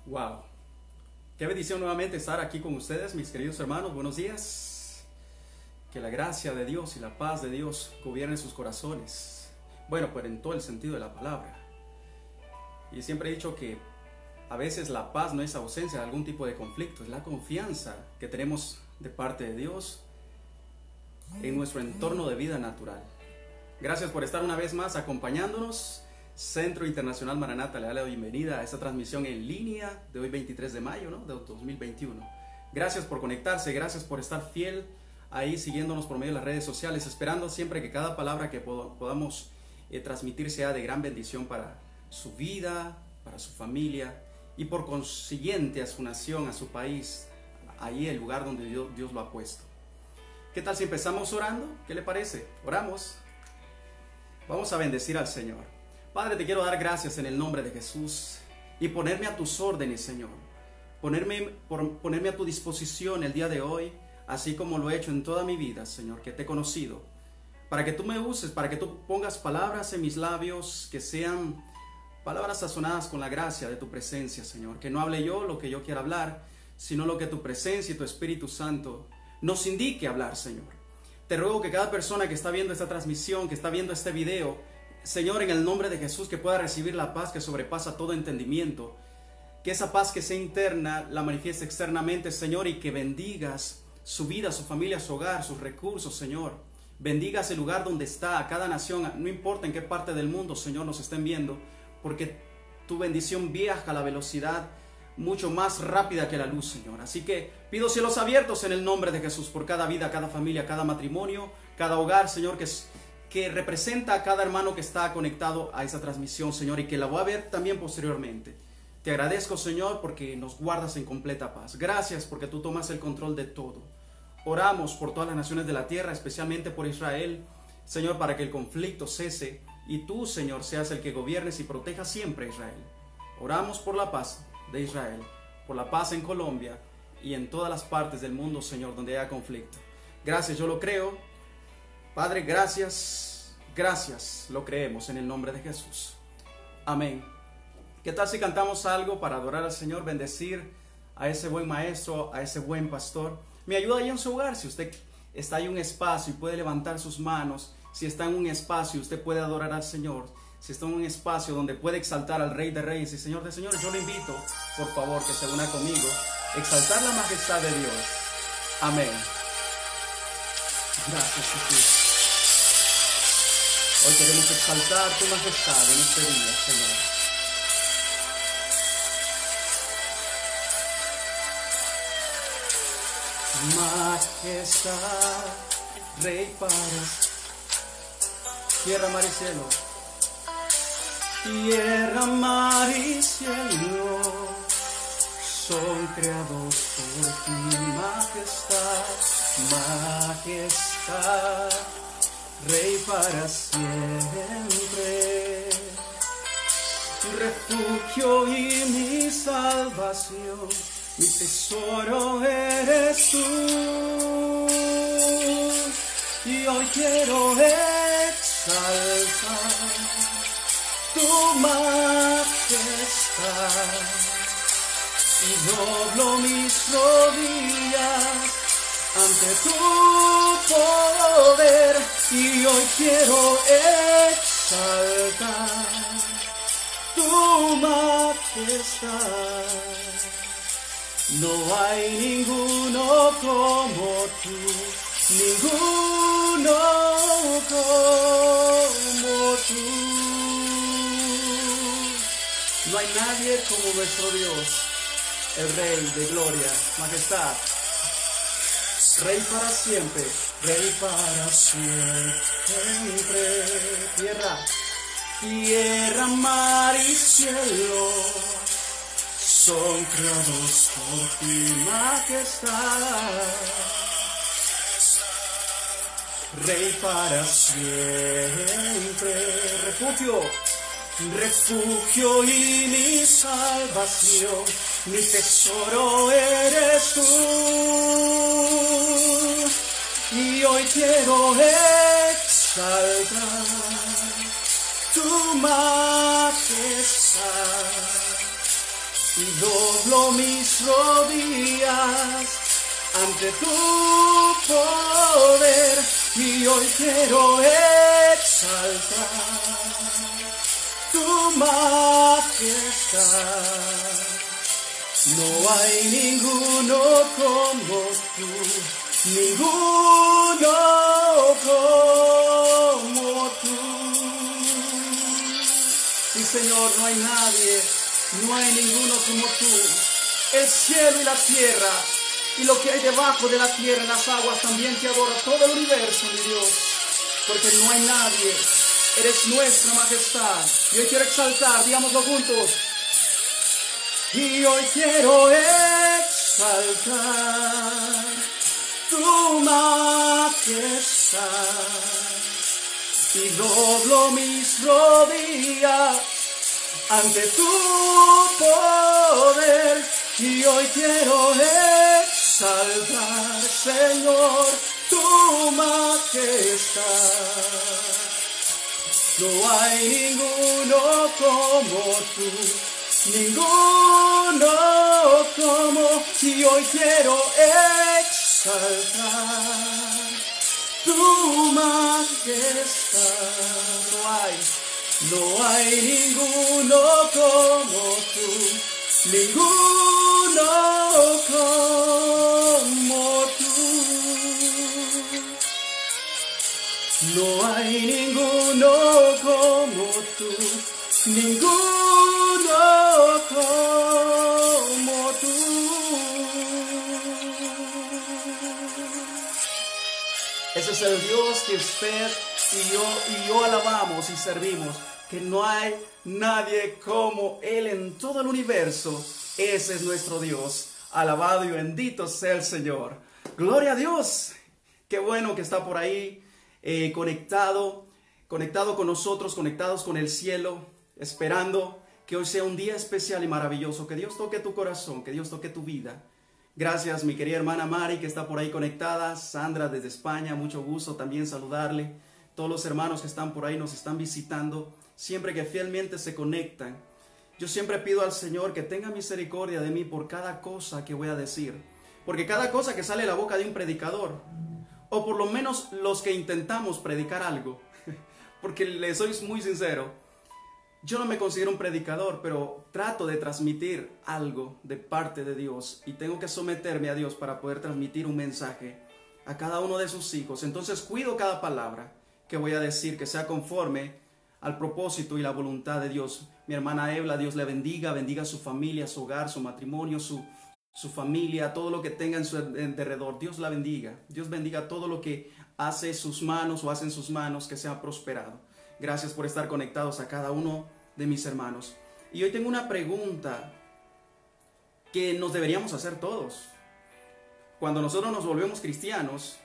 Wow, qué bendición nuevamente estar aquí con ustedes, mis queridos hermanos. Buenos días. Que la gracia de Dios y la paz de Dios gobiernen sus corazones. Bueno, pues en todo el sentido de la palabra. Y siempre he dicho que a veces la paz no es ausencia de algún tipo de conflicto, es la confianza que tenemos de parte de Dios en nuestro entorno de vida natural. Gracias por estar una vez más acompañándonos. Centro Internacional Maranata le da la bienvenida a esta transmisión en línea de hoy 23 de mayo, ¿no? de 2021. Gracias por conectarse, gracias por estar fiel ahí siguiéndonos por medio de las redes sociales, esperando siempre que cada palabra que podamos transmitir sea de gran bendición para su vida, para su familia y por consiguiente a su nación, a su país, ahí el lugar donde Dios lo ha puesto. ¿Qué tal si empezamos orando? ¿Qué le parece? Oramos. Vamos a bendecir al Señor. Padre, te quiero dar gracias en el nombre de Jesús y ponerme a tus órdenes, Señor. Ponerme a tu disposición el día de hoy, así como lo he hecho en toda mi vida, Señor, que te he conocido. Para que tú me uses, para que tú pongas palabras en mis labios, que sean palabras sazonadas con la gracia de tu presencia, Señor. Que no hable yo lo que yo quiera hablar, sino lo que tu presencia y tu Espíritu Santo nos indique hablar, Señor. Te ruego que cada persona que está viendo esta transmisión, que está viendo este video, Señor, en el nombre de Jesús, que pueda recibir la paz que sobrepasa todo entendimiento, que esa paz que sea interna la manifieste externamente, Señor, y que bendigas su vida, su familia, su hogar, sus recursos, Señor. Bendigas el lugar donde está, a cada nación, no importa en qué parte del mundo, Señor, nos estén viendo, porque tu bendición viaja a la velocidad mucho más rápida que la luz, Señor. Así que pido cielos abiertos en el nombre de Jesús por cada vida, cada familia, cada matrimonio, cada hogar, Señor, que representa a cada hermano que está conectado a esa transmisión, Señor, y que la voy a ver también posteriormente. Te agradezco, Señor, porque nos guardas en completa paz. Gracias porque tú tomas el control de todo. Oramos por todas las naciones de la tierra, especialmente por Israel, Señor, para que el conflicto cese y tú, Señor, seas el que gobiernes y protejas siempre a Israel. Oramos por la paz de Israel, por la paz en Colombia y en todas las partes del mundo, Señor, donde haya conflicto. Gracias, yo lo creo. Padre, gracias, lo creemos en el nombre de Jesús. Amén. ¿Qué tal si cantamos algo para adorar al Señor, bendecir a ese buen maestro, a ese buen pastor? Me ayuda ahí en su hogar, si usted está en un espacio y puede levantar sus manos, si está en un espacio usted puede adorar al Señor, si está en un espacio donde puede exaltar al Rey de Reyes y Señor de Señores, yo le invito, por favor, que se una conmigo, exaltar la majestad de Dios. Amén. Gracias, Jesús. Hoy queremos exaltar tu majestad en este día, Señor. Majestad, Rey para tierra, mar y cielo. Tierra, mar y cielo son creados por ti, majestad, majestad. Rey para siempre, refugio y mi salvación, mi tesoro eres tú. Y hoy quiero exaltar tu majestad y doblo mis rodillas ante tu poder, y hoy quiero exaltar tu majestad. No hay ninguno como tú, ninguno como tú. No hay nadie como nuestro Dios, el Rey de gloria, majestad. Rey para siempre, Rey para siempre. Tierra, mar y cielo son creados por ti, majestad. Rey para siempre, refugio y mi salvación, mi tesoro eres tú. Y hoy quiero exaltar tu majestad y doblo mis rodillas ante tu poder, y hoy quiero exaltar tu majestad. No hay ninguno como tú, ninguno como tú. Sí, Señor, no hay nadie, no hay ninguno como tú. El cielo y la tierra y lo que hay debajo de la tierra, en las aguas, también te adora todo el universo, mi Dios, porque no hay nadie. Eres nuestra majestad. Y hoy quiero exaltar, digámoslo juntos. Y hoy quiero exaltar tu majestad, y doblo mis rodillas ante tu poder, y hoy quiero exaltar, Señor, tu majestad. No hay ninguno como tú, ninguno como, y hoy quiero exaltar tu majestad. No hay ninguno como tú, ninguno como tú. No hay ninguno como tú, ninguno como tú. Ese es el Dios que usted y yo alabamos y servimos, que no hay nadie como Él en todo el universo. Ese es nuestro Dios. Alabado y bendito sea el Señor. Gloria a Dios. Qué bueno que está por ahí conectado con nosotros, conectados con el cielo, esperando que hoy sea un día especial y maravilloso, que Dios toque tu corazón, que Dios toque tu vida. Gracias, mi querida hermana Mari, que está por ahí conectada. Sandra desde España, mucho gusto también saludarle. Todos los hermanos que están por ahí nos están visitando, siempre que fielmente se conectan. Yo siempre pido al Señor que tenga misericordia de mí por cada cosa que voy a decir, porque cada cosa que sale de la boca de un predicador, o por lo menos los que intentamos predicar algo, porque les soy muy sincero, yo no me considero un predicador, pero trato de transmitir algo de parte de Dios, y tengo que someterme a Dios para poder transmitir un mensaje a cada uno de sus hijos. Entonces cuido cada palabra que voy a decir, que sea conforme al propósito y la voluntad de Dios. Mi hermana Ebla, Dios le bendiga, bendiga su familia, su hogar, su matrimonio, su familia, todo lo que tenga en su alrededor. Dios la bendiga. Dios bendiga todo lo que hace sus manos o hacen sus manos, que sea prosperado. Gracias por estar conectados a cada uno de mis hermanos. Y hoy tengo una pregunta que nos deberíamos hacer todos. Cuando nosotros nos volvemos cristianos,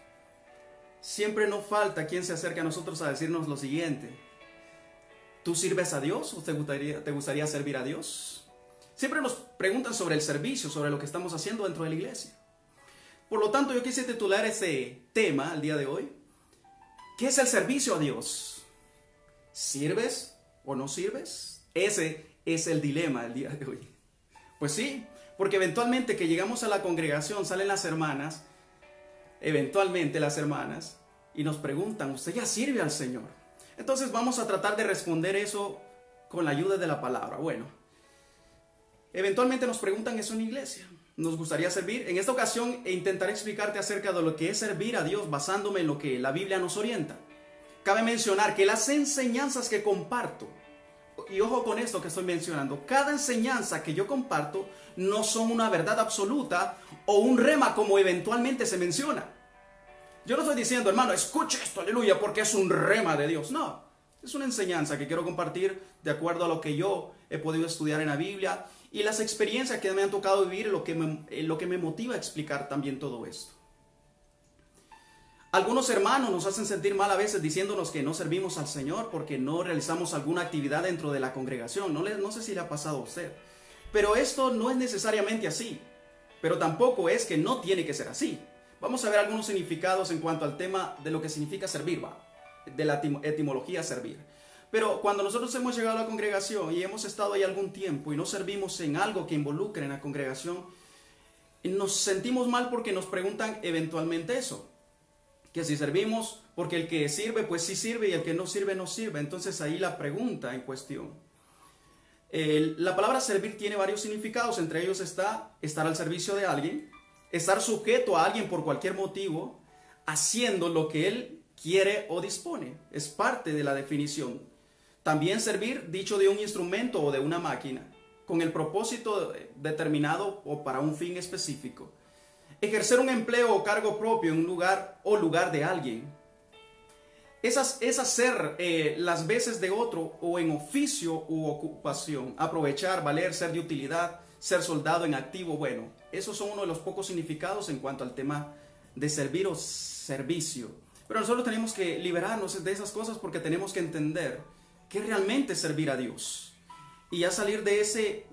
siempre no falta quien se acerque a nosotros a decirnos lo siguiente: ¿tú sirves a Dios o te gustaría servir a Dios? Siempre nos preguntan sobre el servicio, sobre lo que estamos haciendo dentro de la iglesia. Por lo tanto, yo quise titular ese tema al día de hoy: ¿qué es el servicio a Dios? ¿Sirves o no sirves? Ese es el dilema del día de hoy. Pues sí, porque eventualmente que llegamos a la congregación, salen las hermanas, eventualmente las hermanas, y nos preguntan: ¿usted ya sirve al Señor? Entonces vamos a tratar de responder eso con la ayuda de la palabra. Bueno, eventualmente nos preguntan eso en la iglesia. ¿Nos gustaría servir? En esta ocasión intentaré explicarte acerca de lo que es servir a Dios basándome en lo que la Biblia nos orienta. Cabe mencionar que las enseñanzas que comparto, y ojo con esto que estoy mencionando, cada enseñanza que yo comparto no son una verdad absoluta o un rema como eventualmente se menciona. Yo no estoy diciendo, hermano, escuche esto, aleluya, porque es un rema de Dios. No, es una enseñanza que quiero compartir de acuerdo a lo que yo he podido estudiar en la Biblia y las experiencias que me han tocado vivir, lo que me motiva a explicar también todo esto. Algunos hermanos nos hacen sentir mal a veces diciéndonos que no servimos al Señor porque no realizamos alguna actividad dentro de la congregación. No sé si le ha pasado a usted, pero esto no es necesariamente así, pero tampoco es que no tiene que ser así. Vamos a ver algunos significados en cuanto al tema de lo que significa servir, de la etimología servir. Pero cuando nosotros hemos llegado a la congregación y hemos estado ahí algún tiempo y no servimos en algo que involucre en la congregación, nos sentimos mal porque nos preguntan eventualmente eso. Que si servimos, porque el que sirve, pues sí sirve, y el que no sirve, no sirve. Entonces ahí la pregunta en cuestión. La palabra servir tiene varios significados. Entre ellos está estar al servicio de alguien, estar sujeto a alguien por cualquier motivo, haciendo lo que él quiere o dispone. Es parte de la definición. También servir dicho de un instrumento o de una máquina, con el propósito determinado o para un fin específico. Ejercer un empleo o cargo propio en un lugar o lugar de alguien. Es hacer las veces de otro o en oficio u ocupación. Aprovechar, valer, ser de utilidad, ser soldado en activo. Bueno, esos son uno de los pocos significados en cuanto al tema de servir o servicio. Pero nosotros tenemos que liberarnos de esas cosas porque tenemos que entender que realmente es servir a Dios. Y ya salir de ese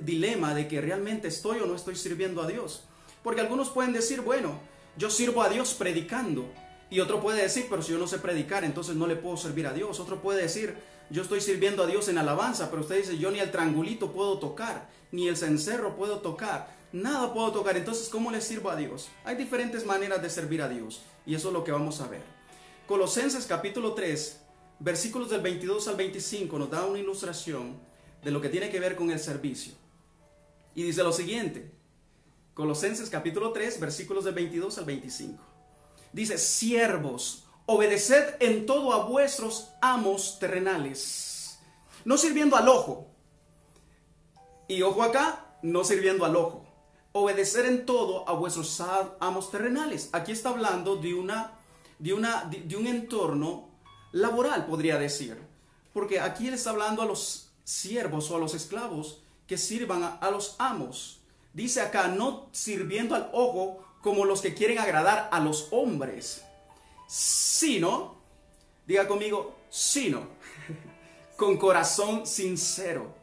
dilema de que realmente estoy o no estoy sirviendo a Dios. Porque algunos pueden decir, bueno, yo sirvo a Dios predicando. Y otro puede decir, pero si yo no sé predicar, entonces no le puedo servir a Dios. Otro puede decir, yo estoy sirviendo a Dios en alabanza, pero usted dice, yo ni el triangulito puedo tocar, ni el cencerro puedo tocar, nada puedo tocar. Entonces, ¿cómo le sirvo a Dios? Hay diferentes maneras de servir a Dios, y eso es lo que vamos a ver. Colosenses capítulo 3, versículos del 22 al 25, nos da una ilustración de lo que tiene que ver con el servicio. Y dice lo siguiente, Colosenses capítulo 3, versículos del 22 al 25. Dice, siervos, obedeced en todo a vuestros amos terrenales, no sirviendo al ojo. Y ojo acá, no sirviendo al ojo. Obedecer en todo a vuestros amos terrenales. Aquí está hablando de un entorno laboral, podría decir. Porque aquí él está hablando a los siervos o a los esclavos que sirvan a los amos. Dice acá, no sirviendo al ojo como los que quieren agradar a los hombres, sino, diga conmigo, sino, con corazón sincero,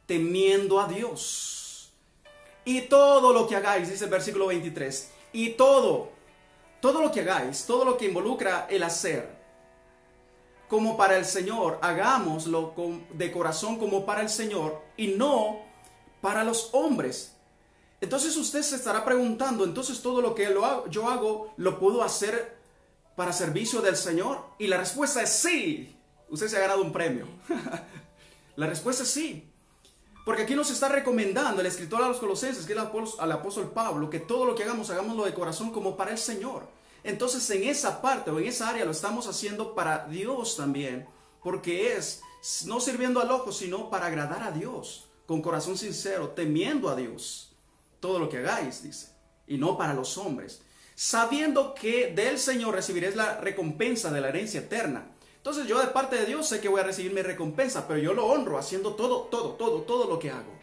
temiendo a Dios. Y todo lo que hagáis, dice el versículo 23, y todo lo que hagáis, todo lo que involucra el hacer, como para el Señor, hagámoslo de corazón como para el Señor y no para los hombres. Entonces usted se estará preguntando, entonces todo lo que yo hago, ¿lo puedo hacer para servicio del Señor? Y la respuesta es sí. Usted se ha ganado un premio. La respuesta es sí. Porque aquí nos está recomendando el escritor a los Colosenses, que es al apóstol Pablo, que todo lo que hagamos, hagámoslo de corazón como para el Señor. Entonces en esa parte o en esa área lo estamos haciendo para Dios también. Porque es no sirviendo al ojo, sino para agradar a Dios, con corazón sincero, temiendo a Dios. Todo lo que hagáis, dice, y no para los hombres, sabiendo que del Señor recibiréis la recompensa de la herencia eterna. Entonces yo de parte de Dios sé que voy a recibir mi recompensa, pero yo lo honro haciendo todo lo que hago.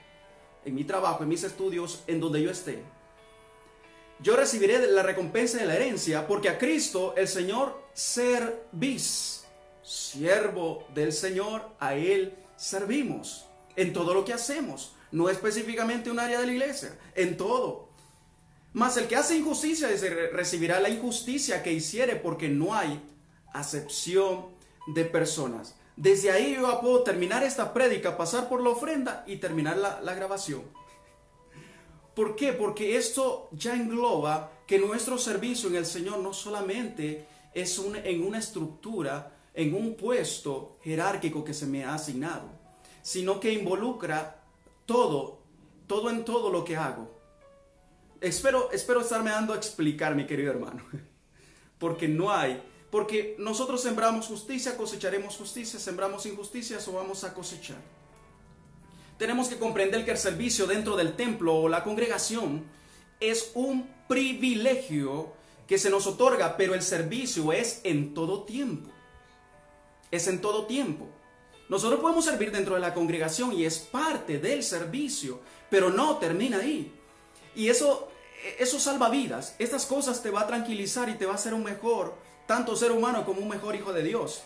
En mi trabajo, en mis estudios, en donde yo esté. Yo recibiré la recompensa de la herencia, porque a Cristo el Señor servís. Siervo del Señor, a Él servimos en todo lo que hacemos. No específicamente un área de la iglesia, en todo. Mas el que hace injusticia recibirá la injusticia que hiciere, porque no hay acepción de personas. Desde ahí yo puedo terminar esta prédica, pasar por la ofrenda y terminar la grabación. ¿Por qué? Porque esto ya engloba que nuestro servicio en el Señor no solamente es en una estructura, en un puesto jerárquico que se me ha asignado, sino que involucra todo en todo lo que hago. Espero estarme dando a explicar, mi querido hermano. Porque nosotros sembramos justicia, cosecharemos justicia, sembramos injusticias o vamos a cosechar. Tenemos que comprender que el servicio dentro del templo o la congregación es un privilegio que se nos otorga, pero el servicio es en todo tiempo. Es en todo tiempo. Nosotros podemos servir dentro de la congregación y es parte del servicio, pero no termina ahí. Y eso salva vidas. Estas cosas te va a tranquilizar y te va a hacer un mejor, tanto ser humano como un mejor hijo de Dios.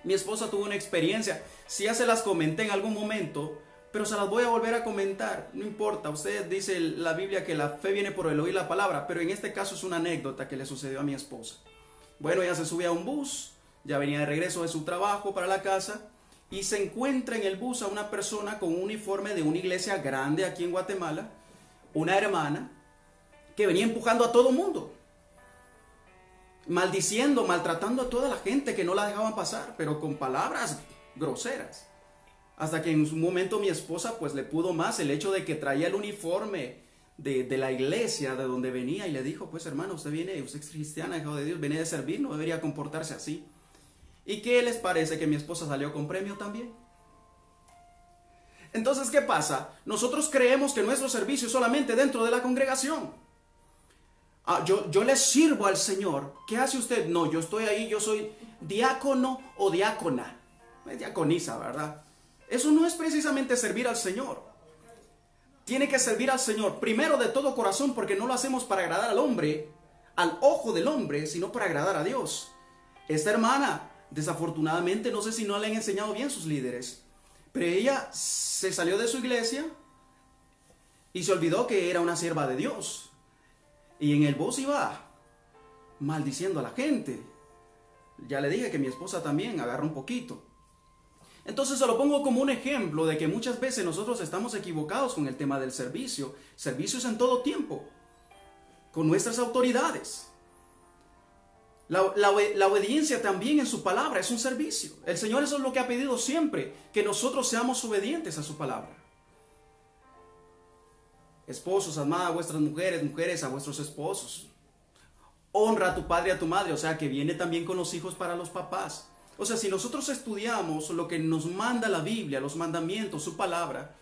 Mi esposa tuvo una experiencia, si ya se las comenté en algún momento, pero se las voy a volver a comentar, no importa. Usted dice la Biblia que la fe viene por el oír la palabra, pero en este caso es una anécdota que le sucedió a mi esposa. Bueno, ella se subía a un bus ya venía de regreso de su trabajo para la casa y se encuentra en el bus a una persona con un uniforme de una iglesia grande aquí en Guatemala, una hermana que venía empujando a todo mundo, maldiciendo, maltratando a toda la gente que no la dejaban pasar, pero con palabras groseras. Hasta que en un momento mi esposa pues le pudo más el hecho de que traía el uniforme de la iglesia de donde venía y le dijo, pues hermano, usted es cristiana, hijo de Dios, viene de servir, no debería comportarse así. ¿Y qué les parece que mi esposa salió con premio también? Entonces, ¿qué pasa? Nosotros creemos que nuestro servicio es solamente dentro de la congregación. Yo le sirvo al Señor. ¿Qué hace usted? No, yo estoy ahí, yo soy diácono o diácona. Es diaconisa, ¿verdad? Eso no es precisamente servir al Señor. Tiene que servir al Señor primero de todo corazón, porque no lo hacemos para agradar al hombre, al ojo del hombre, sino para agradar a Dios. Esta hermana, desafortunadamente, no sé si no le han enseñado bien sus líderes, pero ella se salió de su iglesia y se olvidó que era una sierva de Dios. Y en el bus iba maldiciendo a la gente. Ya le dije que mi esposa también agarra un poquito. Entonces se lo pongo como un ejemplo de que muchas veces nosotros estamos equivocados con el tema del servicio. Servicios en todo tiempo, con nuestras autoridades. La obediencia también en su palabra es un servicio. El Señor eso es lo que ha pedido siempre, que nosotros seamos obedientes a su palabra. Esposos, amad a vuestras mujeres, mujeres a vuestros esposos. Honra a tu padre y a tu madre, o sea que viene también con los hijos para los papás. O sea, si nosotros estudiamos lo que nos manda la Biblia, los mandamientos, su palabra,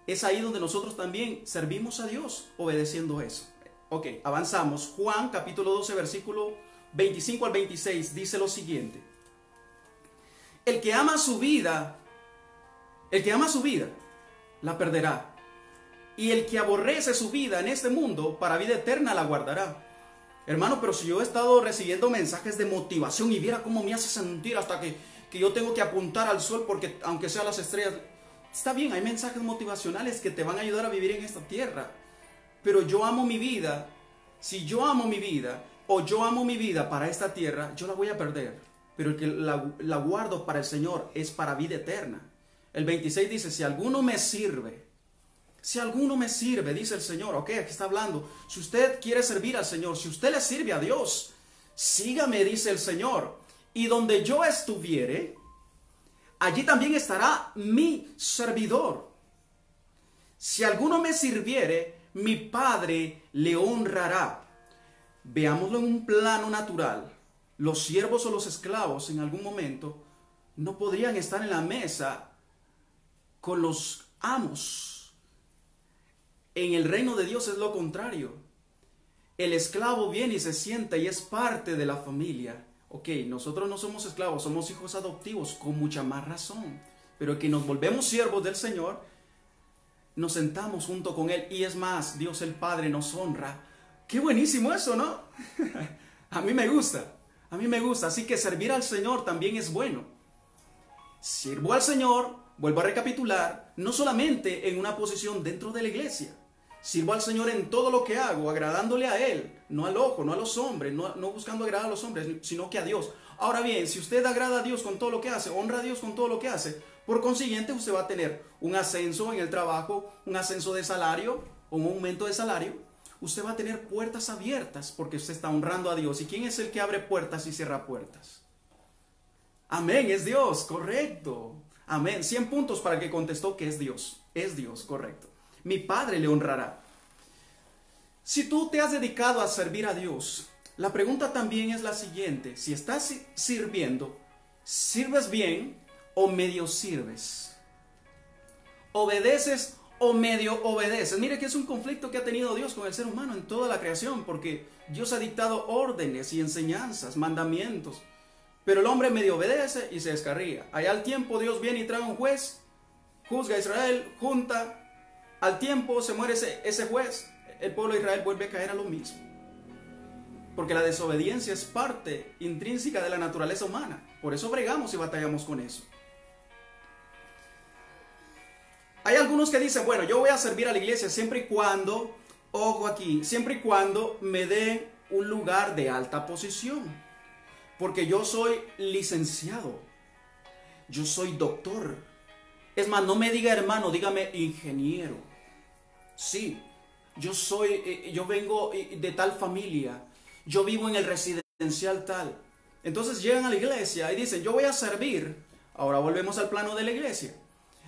es ahí donde nosotros también servimos a Dios obedeciendo eso. Ok, avanzamos. Juan capítulo 12, versículo 25 al 26 dice lo siguiente. El que ama su vida, la perderá. Y el que aborrece su vida en este mundo, para vida eterna la guardará. Hermano, pero si yo he estado recibiendo mensajes de motivación y viera cómo me hace sentir hasta que yo tengo que apuntar al sol porque aunque sea las estrellas, está bien, hay mensajes motivacionales que te van a ayudar a vivir en esta tierra, pero yo amo mi vida. Si yo amo mi vida o yo amo mi vida para esta tierra, yo la voy a perder, pero el que la guardo para el Señor es para vida eterna. El 26 dice, si alguno me sirve, dice el Señor. Ok, aquí está hablando. Si usted quiere servir al Señor, si usted le sirve a Dios, sígame, dice el Señor. Y donde yo estuviere, allí también estará mi servidor. Si alguno me sirviere, mi Padre le honrará. Veámoslo en un plano natural. Los siervos o los esclavos en algún momento no podrían estar en la mesa con los amos. En el reino de Dios es lo contrario. El esclavo viene y se sienta y es parte de la familia. Ok, nosotros no somos esclavos, somos hijos adoptivos, con mucha más razón. Pero que nos volvemos siervos del Señor, nos sentamos junto con Él. Y es más, Dios el Padre nos honra. ¡Qué buenísimo eso!, ¿no? A mí me gusta. Así que servir al Señor también es bueno. Sirvo al Señor, vuelvo a recapitular, no solamente en una posición dentro de la iglesia. Sirvo al Señor en todo lo que hago, agradándole a Él, no al ojo, no a los hombres, no buscando agradar a los hombres, sino que a Dios. Ahora bien, si usted agrada a Dios con todo lo que hace, honra a Dios con todo lo que hace, por consiguiente usted va a tener un ascenso en el trabajo, un ascenso de salario, o un aumento de salario. Usted va a tener puertas abiertas porque usted está honrando a Dios. ¿Y quién es el que abre puertas y cierra puertas? Amén, es Dios, correcto. Amén, 100 puntos para el que contestó que es Dios, correcto. Mi Padre le honrará. Si tú te has dedicado a servir a Dios, la pregunta también es la siguiente. Si estás sirviendo, ¿sirves bien o medio sirves? ¿Obedeces o medio obedeces? Mire que es un conflicto que ha tenido Dios con el ser humano en toda la creación, porque Dios ha dictado órdenes y enseñanzas, mandamientos, pero el hombre medio obedece y se descarría. Allá al tiempo Dios viene y trae un juez, juzga a Israel, junta. Al tiempo se muere ese juez, el pueblo de Israel vuelve a caer a lo mismo. Porque la desobediencia es parte intrínseca de la naturaleza humana. Por eso bregamos y batallamos con eso. Hay algunos que dicen, bueno, yo voy a servir a la iglesia siempre y cuando, ojo aquí, siempre y cuando me dé un lugar de alta posición. porque yo soy licenciado, yo soy doctor. Es más, no me diga hermano, dígame ingeniero. Sí, yo vengo de tal familia, yo vivo en el residencial tal. Entonces llegan a la iglesia y dicen, yo voy a servir. Ahora volvemos al plano de la iglesia.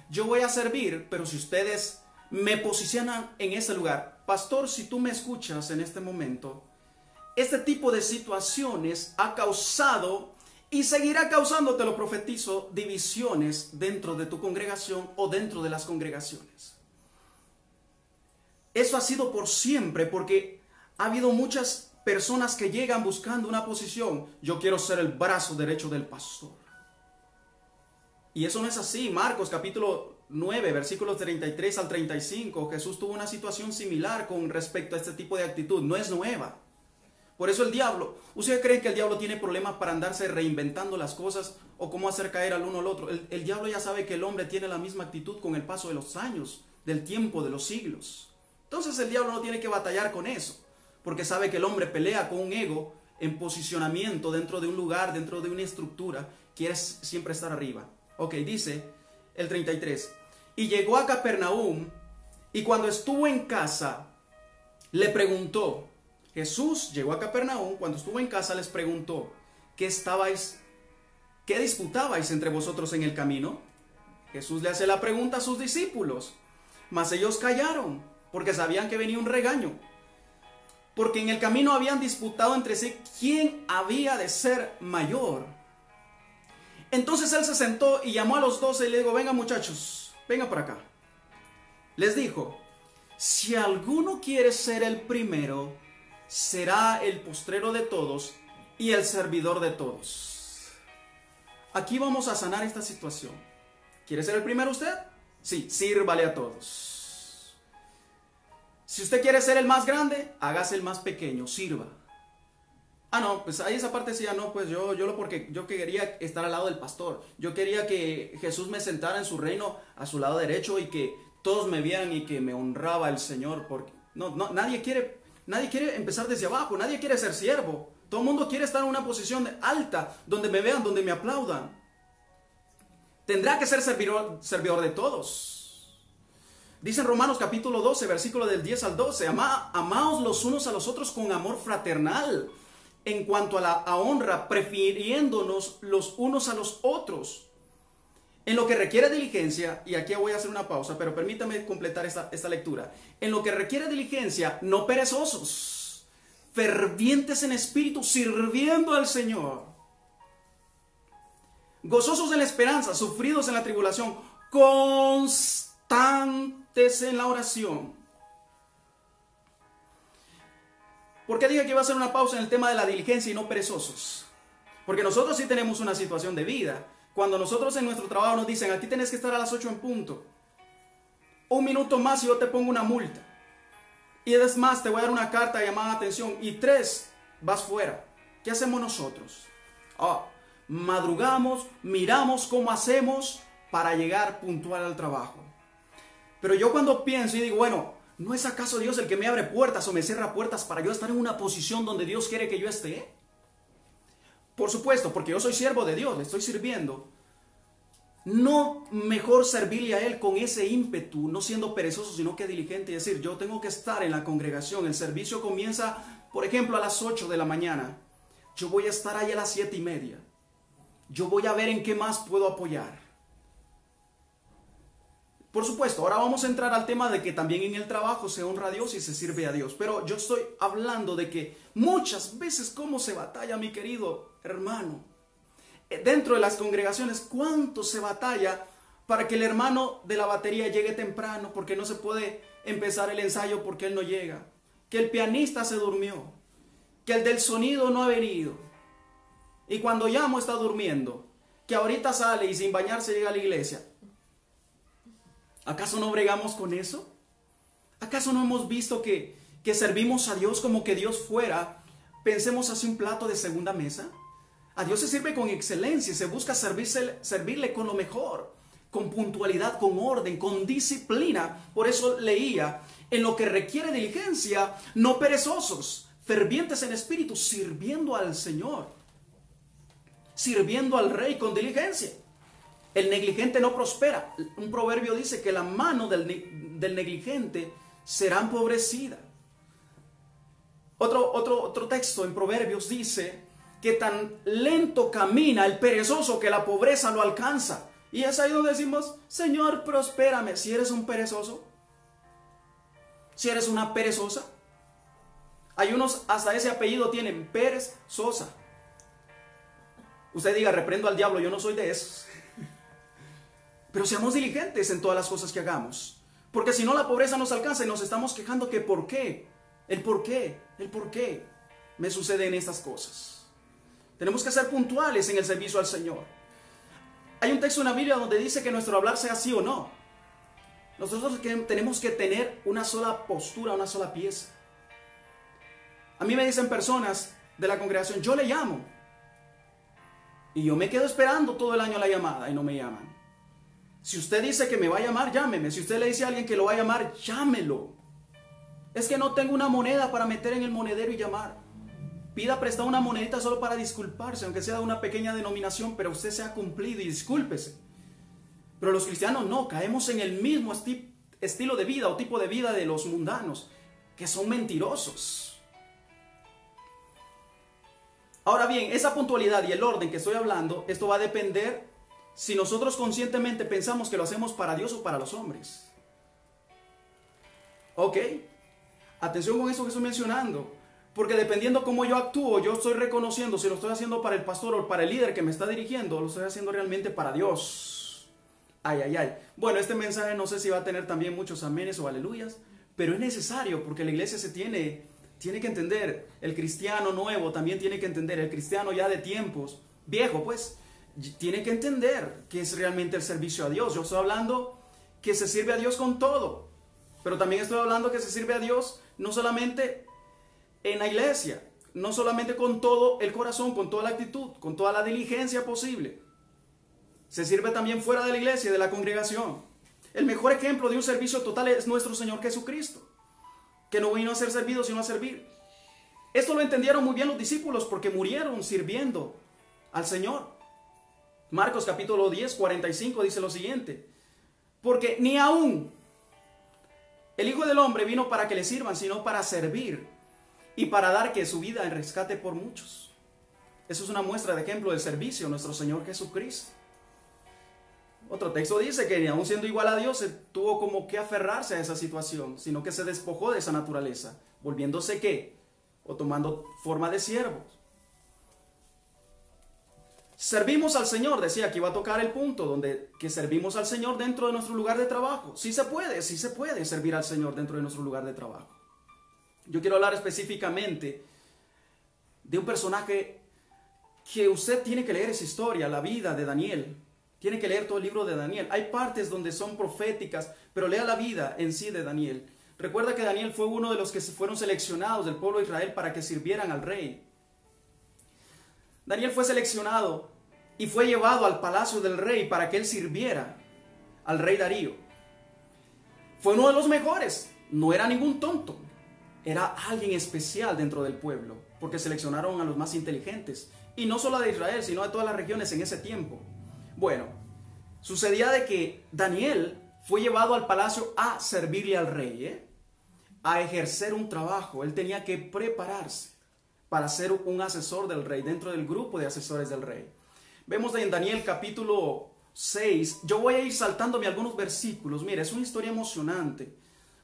Yo voy a servir, pero si ustedes me posicionan en ese lugar, pastor, si tú me escuchas en este momento, este tipo de situaciones ha causado y seguirá causando, te lo profetizo, divisiones dentro de tu congregación o dentro de las congregaciones. Eso ha sido por siempre, porque ha habido muchas personas que llegan buscando una posición. Yo quiero ser el brazo derecho del pastor. Y eso no es así. Marcos capítulo 9, versículos 33 al 35. Jesús tuvo una situación similar con respecto a este tipo de actitud. No es nueva. Por eso el diablo, ¿ustedes creen que el diablo tiene problemas para andarse reinventando las cosas o cómo hacer caer al uno al otro? El diablo ya sabe que el hombre tiene la misma actitud con el paso de los años, del tiempo, de los siglos. Entonces el diablo no tiene que batallar con eso, porque sabe que el hombre pelea con un ego en posicionamiento dentro de un lugar, dentro de una estructura, quiere siempre estar arriba. Ok, dice el 33, y llegó a Capernaum, y cuando estuvo en casa, le preguntó, Jesús llegó a Capernaum, cuando estuvo en casa les preguntó, ¿qué disputabais entre vosotros en el camino? Jesús le hace la pregunta a sus discípulos, mas ellos callaron, porque sabían que venía un regaño. Porque en el camino habían disputado entre sí quién había de ser mayor. Entonces él se sentó y llamó a los 12 y le dijo, venga muchachos, venga para acá. Les dijo, si alguno quiere ser el primero, será el postrero de todos y el servidor de todos. Aquí vamos a sanar esta situación. ¿Quiere ser el primero usted? Sí, sírvale a todos. Si usted quiere ser el más grande, hágase el más pequeño, sirva. Ah, no, pues ahí esa parte decía, no, pues porque yo quería estar al lado del pastor. Yo quería que Jesús me sentara en su reino a su lado derecho y que todos me vieran y que me honraba el Señor. Porque nadie quiere empezar desde abajo, nadie quiere ser siervo. Todo el mundo quiere estar en una posición alta, donde me vean, donde me aplaudan. Tendrá que ser servidor de todos. Dice en Romanos capítulo 12, versículo del 10 al 12, amaos los unos a los otros con amor fraternal, en cuanto a honra, prefiriéndonos los unos a los otros. En lo que requiere diligencia, y aquí voy a hacer una pausa, pero permítame completar esta lectura. En lo que requiere diligencia, no perezosos, fervientes en espíritu, sirviendo al Señor. Gozosos en la esperanza, sufridos en la tribulación, constantes en la oración. ¿Por qué dije que iba a hacer una pausa en el tema de la diligencia y no perezosos? Porque nosotros sí tenemos una situación de vida. Cuando nosotros en nuestro trabajo nos dicen, aquí tienes que estar a las 8 en punto. 1 minuto más y yo te pongo una multa. Y es más, te voy a dar una carta de llamada de atención. Y 3, vas fuera. ¿Qué hacemos nosotros? Madrugamos, miramos cómo hacemos para llegar puntual al trabajo. Pero yo cuando pienso y digo, bueno, ¿no es acaso Dios el que me abre puertas o me cierra puertas para yo estar en una posición donde Dios quiere que yo esté? Por supuesto, porque yo soy siervo de Dios, le estoy sirviendo. No mejor servirle a Él con ese ímpetu, no siendo perezoso, sino que diligente y decir, yo tengo que estar en la congregación. El servicio comienza, por ejemplo, a las 8 de la mañana. Yo voy a estar ahí a las 7:30. Yo voy a ver en qué más puedo apoyar. Por supuesto, ahora vamos a entrar al tema de que también en el trabajo se honra a Dios y se sirve a Dios. Pero yo estoy hablando de que muchas veces cómo se batalla, mi querido hermano. Dentro de las congregaciones, cuánto se batalla para que el hermano de la batería llegue temprano, porque no se puede empezar el ensayo porque él no llega. Que el pianista se durmió. Que el del sonido no ha venido. Y cuando llamo está durmiendo. Que ahorita sale y sin bañarse llega a la iglesia. ¿Acaso no bregamos con eso? ¿Acaso no hemos visto que servimos a Dios como que Dios fuera? Pensemos hacia un plato de segunda mesa. A Dios se sirve con excelencia, se busca servirle con lo mejor, con puntualidad, con orden, con disciplina. Por eso leía, en lo que requiere diligencia, no perezosos, fervientes en espíritu, sirviendo al Señor. sirviendo al rey con diligencia. El negligente no prospera. Un proverbio dice que la mano del negligente será empobrecida. Otro texto en Proverbios dice que tan lento camina el perezoso que la pobreza lo alcanza. Y es ahí donde decimos, Señor, prospérame. Si eres un perezoso, si eres una perezosa. Hay unos, hasta ese apellido tienen, Pérez Sosa. Usted diga, reprendo al diablo, yo no soy de esos. Pero seamos diligentes en todas las cosas que hagamos. Porque si no, la pobreza nos alcanza y nos estamos quejando que ¿por qué? El por qué me suceden estas cosas. Tenemos que ser puntuales en el servicio al Señor. Hay un texto en la Biblia donde dice que nuestro hablar sea sí o no. Nosotros tenemos que tener una sola postura, una sola pieza. A mí me dicen personas de la congregación, yo le llamo. Y yo me quedo esperando todo el año la llamada y no me llaman. Si usted dice que me va a llamar, llámeme. Si usted le dice a alguien que lo va a llamar, llámelo. Es que no tengo una moneda para meter en el monedero y llamar. Pida prestada una monedita solo para disculparse, aunque sea de una pequeña denominación, pero usted se ha cumplido y discúlpese. Pero los cristianos no, caemos en el mismo estilo de vida o tipo de vida de los mundanos, que son mentirosos. Ahora bien, esa puntualidad y el orden que estoy hablando, esto va a depender si nosotros conscientemente pensamos que lo hacemos para Dios o para los hombres. ¿Ok? Atención con eso que estoy mencionando. Porque dependiendo cómo yo actúo, yo estoy reconociendo si lo estoy haciendo para el pastor o para el líder que me está dirigiendo, o lo estoy haciendo realmente para Dios. Ay, ay, ay. Bueno, este mensaje no sé si va a tener también muchos amenes o aleluyas, pero es necesario porque la iglesia se tiene que entender. El cristiano nuevo también tiene que entender. El cristiano ya de tiempos, viejo pues, tiene que entender qué es realmente el servicio a Dios. Yo estoy hablando que se sirve a Dios con todo, pero también estoy hablando que se sirve a Dios no solamente en la iglesia, no solamente con todo el corazón, con toda la actitud, con toda la diligencia posible. Se sirve también fuera de la iglesia, de la congregación. El mejor ejemplo de un servicio total es nuestro Señor Jesucristo, que no vino a ser servido sino a servir. Esto lo entendieron muy bien los discípulos porque murieron sirviendo al Señor. Marcos capítulo 10, 45 dice lo siguiente: porque ni aún el Hijo del Hombre vino para que le sirvan, sino para servir y para dar que su vida en rescate por muchos. Eso es una muestra de ejemplo del servicio a nuestro Señor Jesucristo. Otro texto dice que ni aún siendo igual a Dios, se tuvo como que aferrarse a esa situación, sino que se despojó de esa naturaleza, volviéndose ¿qué? O tomando forma de siervo. Servimos al Señor, decía que iba a tocar el punto donde que servimos al Señor dentro de nuestro lugar de trabajo. Sí se puede servir al Señor dentro de nuestro lugar de trabajo. Yo quiero hablar específicamente de un personaje que usted tiene que leer esa historia, la vida de Daniel. Tiene que leer todo el libro de Daniel. Hay partes donde son proféticas, pero lea la vida en sí de Daniel. Recuerda que Daniel fue uno de los que fueron seleccionados del pueblo de Israel para que sirvieran al rey. Daniel fue seleccionado y fue llevado al palacio del rey para que él sirviera al rey Darío. Fue uno de los mejores, no era ningún tonto. Era alguien especial dentro del pueblo, porque seleccionaron a los más inteligentes. Y no solo de Israel, sino de todas las regiones en ese tiempo. Bueno, sucedía de que Daniel fue llevado al palacio a servirle al rey, a ejercer un trabajo. Él tenía que prepararse para ser un asesor del rey, dentro del grupo de asesores del rey. Vemos en Daniel capítulo 6, yo voy a ir saltándome algunos versículos. Mira, es una historia emocionante,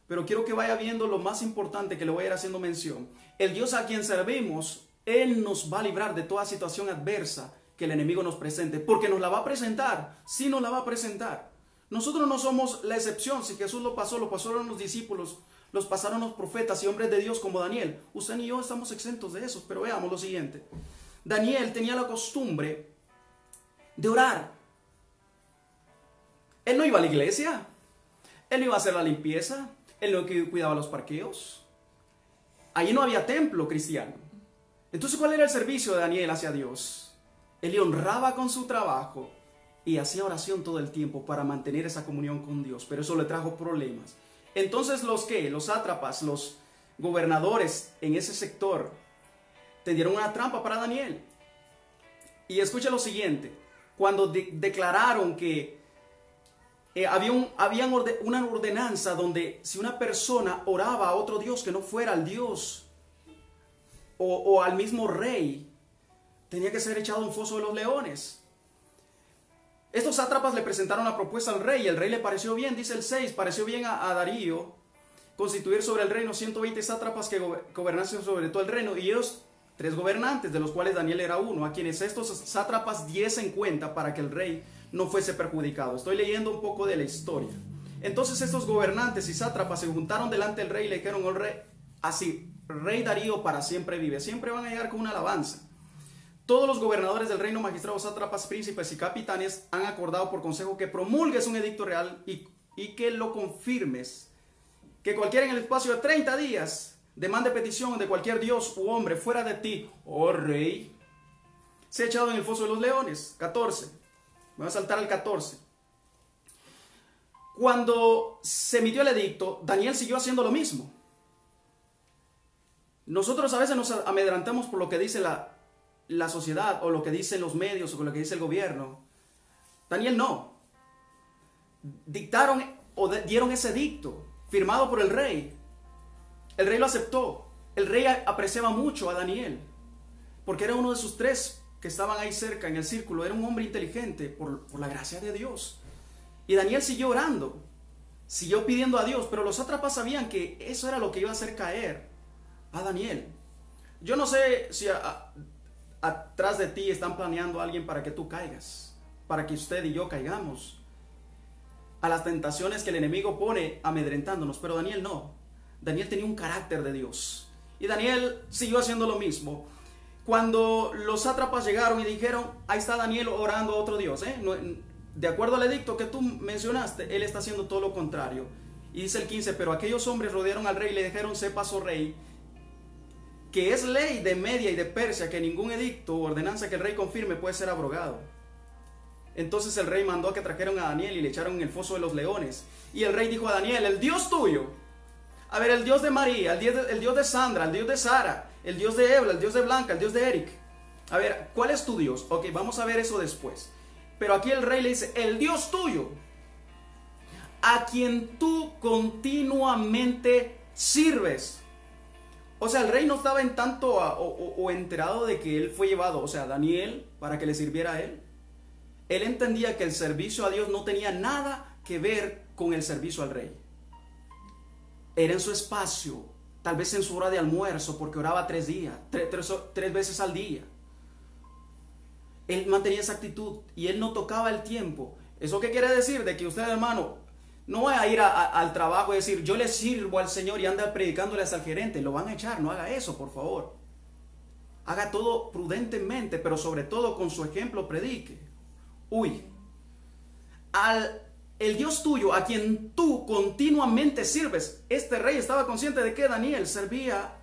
pero quiero que vaya viendo lo más importante que le voy a ir haciendo mención. El Dios a quien servimos, Él nos va a librar de toda situación adversa que el enemigo nos presente, porque nos la va a presentar, sí nos la va a presentar. Nosotros no somos la excepción. Si Jesús lo pasaron los discípulos, los pasaron los profetas y hombres de Dios como Daniel. Usted ni yo estamos exentos de eso, pero veamos lo siguiente. Daniel tenía la costumbre de orar. Él no iba a la iglesia, él no iba a hacer la limpieza, él no cuidaba los parqueos. Allí no había templo cristiano. Entonces, ¿cuál era el servicio de Daniel hacia Dios? Él le honraba con su trabajo y hacía oración todo el tiempo para mantener esa comunión con Dios, pero eso le trajo problemas. Entonces, los sátrapas, los gobernadores en ese sector, tendieron una trampa para Daniel. Y escucha lo siguiente, cuando declararon que había una ordenanza donde si una persona oraba a otro Dios que no fuera al Dios o al mismo rey, tenía que ser echado a un foso de los leones. Estos sátrapas le presentaron la propuesta al rey y el rey le pareció bien, dice el 6, pareció bien a Darío constituir sobre el reino 120 sátrapas que gobernasen sobre todo el reino, y ellos 3 gobernantes, de los cuales Daniel era uno, a quienes estos sátrapas diesen cuenta para que el rey no fuese perjudicado. Estoy leyendo un poco de la historia. Entonces estos gobernantes y sátrapas se juntaron delante del rey y le dijeron al rey, así, rey Darío para siempre vive. Siempre van a llegar con una alabanza. Todos los gobernadores del reino, magistrados, sátrapas, príncipes y capitanes han acordado por consejo que promulgues un edicto real y que lo confirmes, que cualquiera en el espacio de 30 días demande petición de cualquier dios u hombre fuera de ti, oh rey, sea echado en el foso de los leones. 14. Voy a saltar al 14. Cuando se emitió el edicto, Daniel siguió haciendo lo mismo. Nosotros a veces nos amedrantamos por lo que dice la sociedad o lo que dicen los medios o lo que dice el gobierno. Daniel no. Dictaron o dieron ese edicto firmado por el rey. El rey lo aceptó. El rey apreciaba mucho a Daniel porque era uno de sus 3 que estaban ahí cerca en el círculo. Era un hombre inteligente por la gracia de Dios. Y Daniel siguió orando, siguió pidiendo a Dios, pero los sátrapas sabían que eso era lo que iba a hacer caer a Daniel. Yo no sé si atrás de ti están planeando a alguien para que tú caigas, para que usted y yo caigamos a las tentaciones que el enemigo pone amedrentándonos, pero Daniel no. Daniel tenía un carácter de Dios y Daniel siguió haciendo lo mismo. Cuando los sátrapas llegaron y dijeron, ahí está Daniel orando a otro Dios, de acuerdo al edicto que tú mencionaste, él está haciendo todo lo contrario. Y dice el 15, pero aquellos hombres rodearon al rey y le dijeron, sepas, oh rey, que es ley de Media y de Persia que ningún edicto o ordenanza que el rey confirme puede ser abrogado. Entonces el rey mandó a que trajeron a Daniel y le echaron en el foso de los leones. Y el rey dijo a Daniel, el Dios tuyo, a ver, el Dios de María, el Dios de Sandra, el Dios de Sara, el Dios de Ebla, el Dios de Blanca, el Dios de Eric. A ver, ¿cuál es tu Dios? Ok, vamos a ver eso después. Pero aquí el rey le dice, el Dios tuyo, a quien tú continuamente sirves. O sea, el rey no estaba en tanto o enterado de que él fue llevado, o sea, Daniel, para que le sirviera a él. Él entendía que el servicio a Dios no tenía nada que ver con el servicio al rey. Era en su espacio, tal vez en su hora de almuerzo, porque oraba 3 veces al día. Él mantenía esa actitud y él no tocaba el tiempo. ¿Eso qué quiere decir? De que usted, hermano, no va a ir al trabajo y decir, yo le sirvo al Señor y anda predicándoles al gerente. Lo van a echar, no haga eso, por favor. Haga todo prudentemente, pero sobre todo con su ejemplo predique. El Dios tuyo, a quien tú continuamente sirves. Este rey estaba consciente de que Daniel servía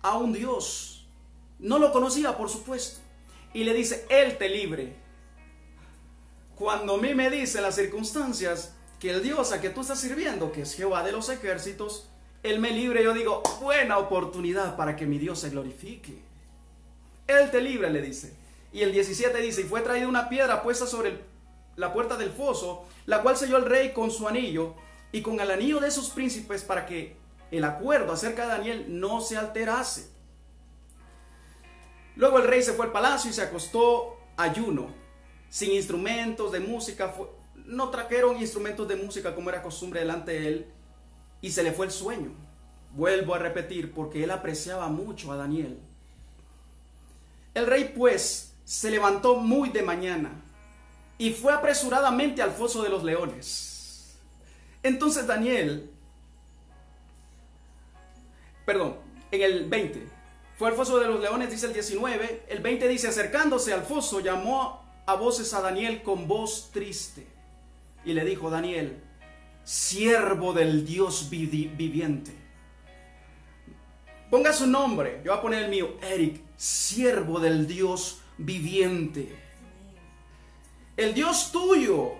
a un Dios. No lo conocía, por supuesto. Y le dice, Él te libre. Cuando a mí me dicen las circunstancias que el Dios a que tú estás sirviendo, que es Jehová de los ejércitos, Él me libre, yo digo, buena oportunidad para que mi Dios se glorifique. Él te libre, le dice. Y el 17 dice, y fue traída una piedra puesta sobre la puerta del foso, la cual selló el rey con su anillo y con el anillo de sus príncipes para que el acuerdo acerca de Daniel no se alterase. Luego el rey se fue al palacio y se acostó ayuno, sin instrumentos de música. No trajeron instrumentos de música como era costumbre delante de él, y se le fue el sueño. Vuelvo a repetir, porque él apreciaba mucho a Daniel. El rey pues se levantó muy de mañana y fue apresuradamente al foso de los leones. Entonces Daniel, en el 20, fue al foso de los leones, dice el 19. El 20 dice, acercándose al foso, llamó a voces a Daniel con voz triste. Y le dijo, Daniel, siervo del Dios viviente. Ponga su nombre, yo voy a poner el mío, Eric, siervo del Dios viviente. El Dios tuyo,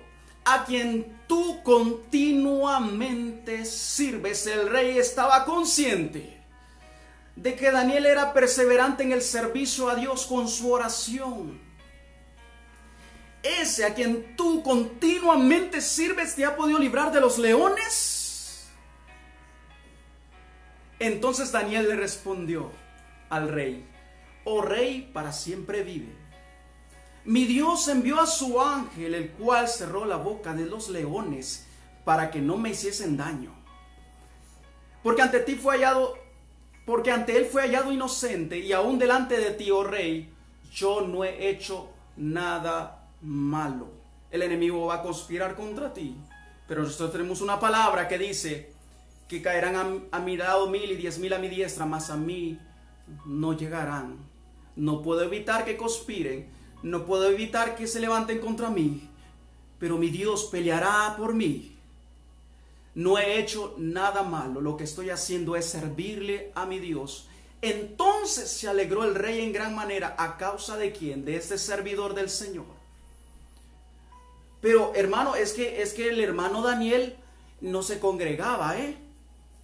a quien tú continuamente sirves. El rey estaba consciente de que Daniel era perseverante en el servicio a Dios con su oración. ese a quien tú continuamente sirves te ha podido librar de los leones? Entonces Daniel le respondió al rey: oh rey, para siempre vive. Mi Dios envió a su ángel, el cual cerró la boca de los leones para que no me hiciesen daño. Porque ante él fue hallado inocente, y aún delante de ti, oh rey, yo no he hecho nada malo. El enemigo va a conspirar contra ti, pero nosotros tenemos una palabra que dice que caerán a mi lado 1000 y 10,000 a mi diestra, mas a mí no llegarán. No puedo evitar que conspiren, no puedo evitar que se levanten contra mí, pero mi Dios peleará por mí. No he hecho nada malo, lo que estoy haciendo es servirle a mi Dios. Entonces se alegró el rey en gran manera. ¿A causa de quién? De este servidor del Señor. Pero hermano, es que el hermano Daniel no se congregaba,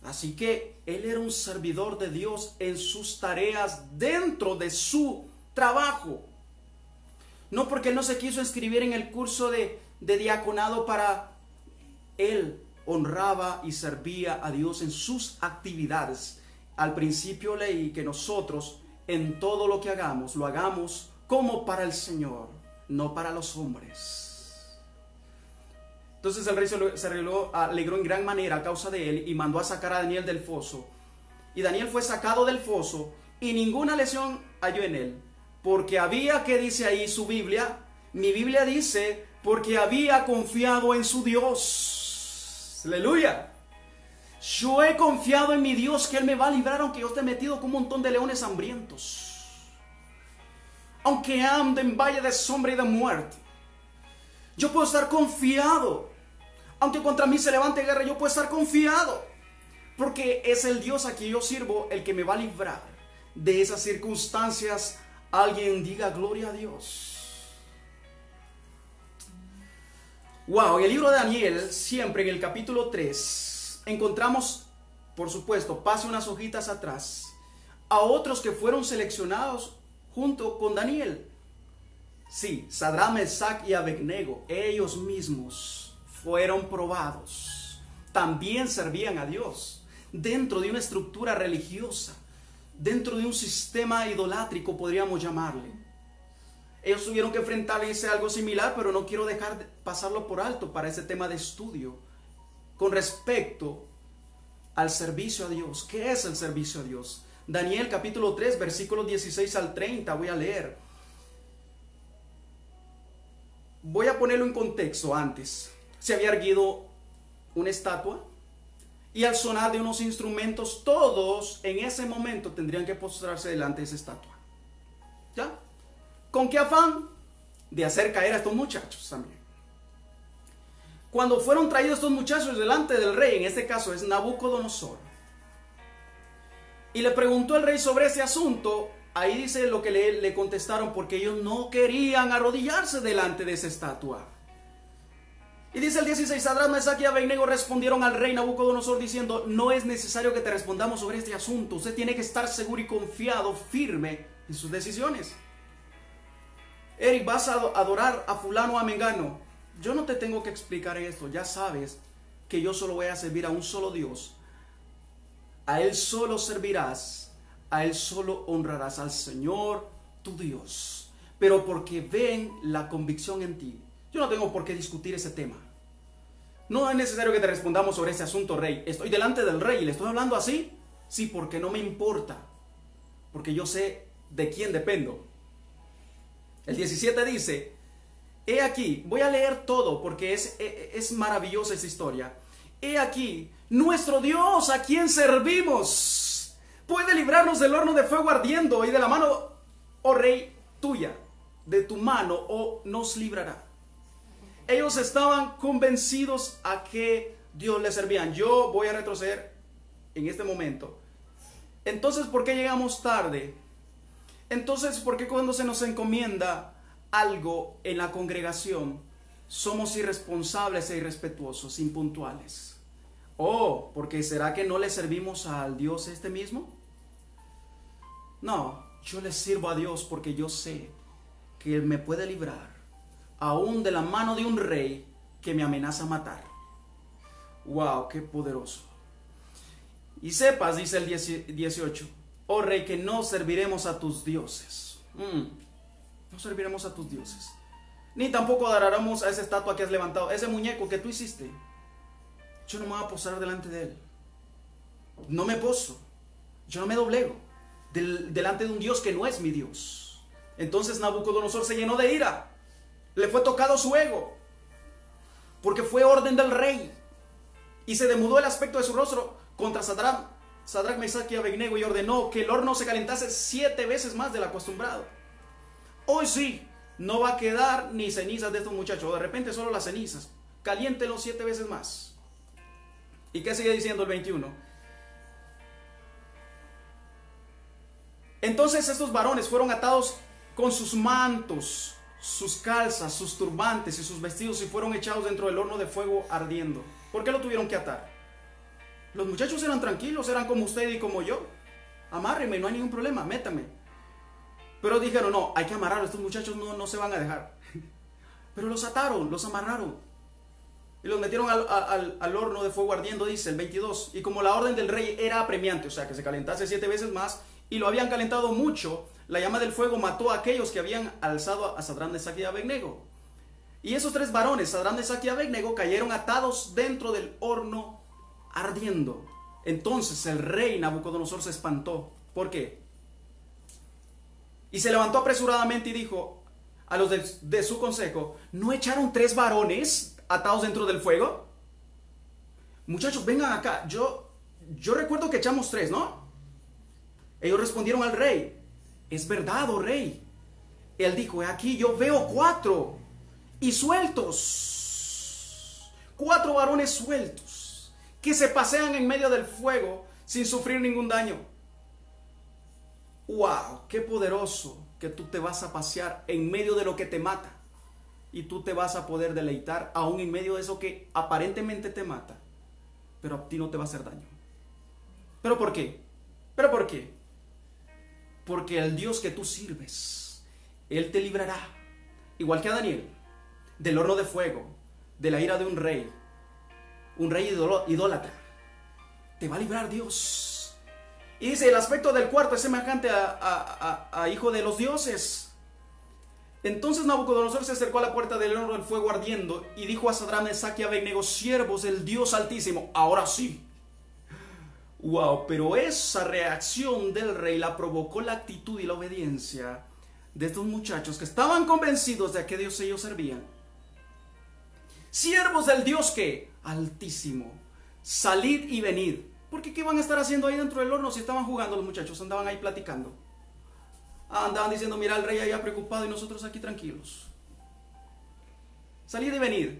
así que él era un servidor de Dios en sus tareas dentro de su trabajo. No porque él no se quiso inscribir en el curso de diaconado, para él honraba y servía a Dios en sus actividades. Al principio leí que nosotros en todo lo que hagamos, lo hagamos como para el Señor, no para los hombres. Entonces el rey se alegró en gran manera a causa de él y mandó a sacar a Daniel del foso. Y Daniel fue sacado del foso y ninguna lesión halló en él. Porque había, ¿qué dice ahí su Biblia? Mi Biblia dice, porque había confiado en su Dios. Aleluya. Yo he confiado en mi Dios, que Él me va a librar aunque yo esté metido con un montón de leones hambrientos. Aunque ande en valle de sombra y de muerte, yo puedo estar confiado. Aunque contra mí se levante guerra, yo puedo estar confiado. Porque es el Dios a quien yo sirvo el que me va a librar de esas circunstancias. Alguien diga gloria a Dios. Wow, en el libro de Daniel, siempre en el capítulo 3, encontramos, por supuesto, pase unas hojitas atrás, a otros que fueron seleccionados junto con Daniel. Sí, Sadrach, Mesach y Abednego, ellos mismos fueron probados. También servían a Dios dentro de una estructura religiosa, dentro de un sistema idolátrico, podríamos llamarle. Ellos tuvieron que enfrentarse a algo similar, pero no quiero dejar de pasarlo por alto para ese tema de estudio con respecto al servicio a Dios. ¿Qué es el servicio a Dios? Daniel capítulo 3, versículos 16 al 30, voy a leer. Voy a ponerlo en contexto antes. Se había erguido una estatua, y al sonar de unos instrumentos, todos en ese momento tendrían que postrarse delante de esa estatua. ¿Ya? ¿Con qué afán? De hacer caer a estos muchachos también. Cuando fueron traídos estos muchachos delante del rey, en este caso es Nabucodonosor, y le preguntó el rey sobre ese asunto, ahí dice lo que le contestaron, porque ellos no querían arrodillarse delante de esa estatua. Y dice el 16, Sadrach, Mesach y Abednego respondieron al rey Nabucodonosor diciendo: no es necesario que te respondamos sobre este asunto. Usted tiene que estar seguro y confiado, firme en sus decisiones. Eric, vas a adorar a fulano o a mengano. Yo no te tengo que explicar esto. Ya sabes que yo solo voy a servir a un solo Dios. A Él solo servirás. A Él solo honrarás, al Señor tu Dios. Pero porque ven la convicción en ti, yo no tengo por qué discutir ese tema. No es necesario que te respondamos sobre ese asunto, rey. Estoy delante del rey y le estoy hablando así. Sí, porque no me importa. Porque yo sé de quién dependo. El 17 dice: he aquí, voy a leer todo porque es maravillosa esa historia. He aquí, nuestro Dios, a quien servimos, puede librarnos del horno de fuego ardiendo y de la mano, oh rey, tuya. De tu mano, oh, nos librará. Ellos estaban convencidos a que Dios les servían. Yo voy a retroceder en este momento. Entonces, ¿por qué llegamos tarde? Entonces, ¿por qué cuando se nos encomienda algo en la congregación somos irresponsables e irrespetuosos, impuntuales? Oh, porque ¿será que no le servimos al Dios este mismo? No, yo le sirvo a Dios porque yo sé que Él me puede librar, aún de la mano de un rey que me amenaza matar. Wow, qué poderoso. Y sepas, dice el 18, oh rey, que no serviremos a tus dioses. No serviremos a tus dioses. Ni tampoco adoraremos a esa estatua que has levantado, ese muñeco que tú hiciste. Yo no me voy a posar delante de él. No me poso. Yo no me doblego delante de un Dios que no es mi Dios. Entonces Nabucodonosor se llenó de ira. Le fue tocado su ego, porque fue orden del rey. Y se demudó el aspecto de su rostro contra Sadrach, Mesach y Abednego, y ordenó que el horno se calentase 7 veces más del acostumbrado. Hoy sí, no va a quedar ni cenizas de estos muchachos. De repente solo las cenizas. Caliéntelo 7 veces más. ¿Y qué sigue diciendo el 21? Entonces estos varones fueron atados con sus mantos, sus calzas, sus turbantes y sus vestidos, y fueron echados dentro del horno de fuego ardiendo. ¿Por qué lo tuvieron que atar? Los muchachos eran tranquilos, eran como usted y como yo. Amárreme, no hay ningún problema, métame. Pero dijeron, no, hay que amarrarlos, estos muchachos no se van a dejar. Pero los ataron, los amarraron. Y los metieron al horno de fuego ardiendo, dice el 22. Y como la orden del rey era apremiante, o sea, que se calentase 7 veces más, y lo habían calentado mucho, la llama del fuego mató a aquellos que habían alzado a Sadrach, Mesach y Abednego. Y esos 3 varones, Sadrach, Mesach y Abednego, cayeron atados dentro del horno ardiendo. Entonces el rey Nabucodonosor se espantó. ¿Por qué? Y se levantó apresuradamente y dijo a los de su consejo, ¿no echaron 3 varones atados dentro del fuego? Muchachos, vengan acá. Yo recuerdo que echamos 3, ¿no? Ellos respondieron al rey, es verdad, oh rey. Él dijo, aquí yo veo 4 y sueltos. 4 varones sueltos que se pasean en medio del fuego sin sufrir ningún daño. ¡Wow! ¡Qué poderoso que tú te vas a pasear en medio de lo que te mata! Y tú te vas a poder deleitar aún en medio de eso que aparentemente te mata, pero a ti no te va a hacer daño. ¿Pero por qué? ¿Pero por qué? Porque el Dios que tú sirves, Él te librará, igual que a Daniel, del horno de fuego, de la ira de un rey idólatra. Te va a librar Dios. Y dice, el aspecto del cuarto es semejante a hijo de los dioses. Entonces Nabucodonosor se acercó a la puerta del horno del fuego ardiendo y dijo a Sadrach, Mesach y Abednego, siervos del Dios Altísimo, ahora sí. Wow, pero esa reacción del rey la provocó la actitud y la obediencia de estos muchachos que estaban convencidos de a qué Dios ellos servían. Siervos del Dios que Altísimo, salid y venid. Porque ¿qué van a estar haciendo ahí dentro del horno si estaban jugando los muchachos? Andaban ahí platicando. Andaban diciendo, mira, el rey allá preocupado y nosotros aquí tranquilos. Salid y venid.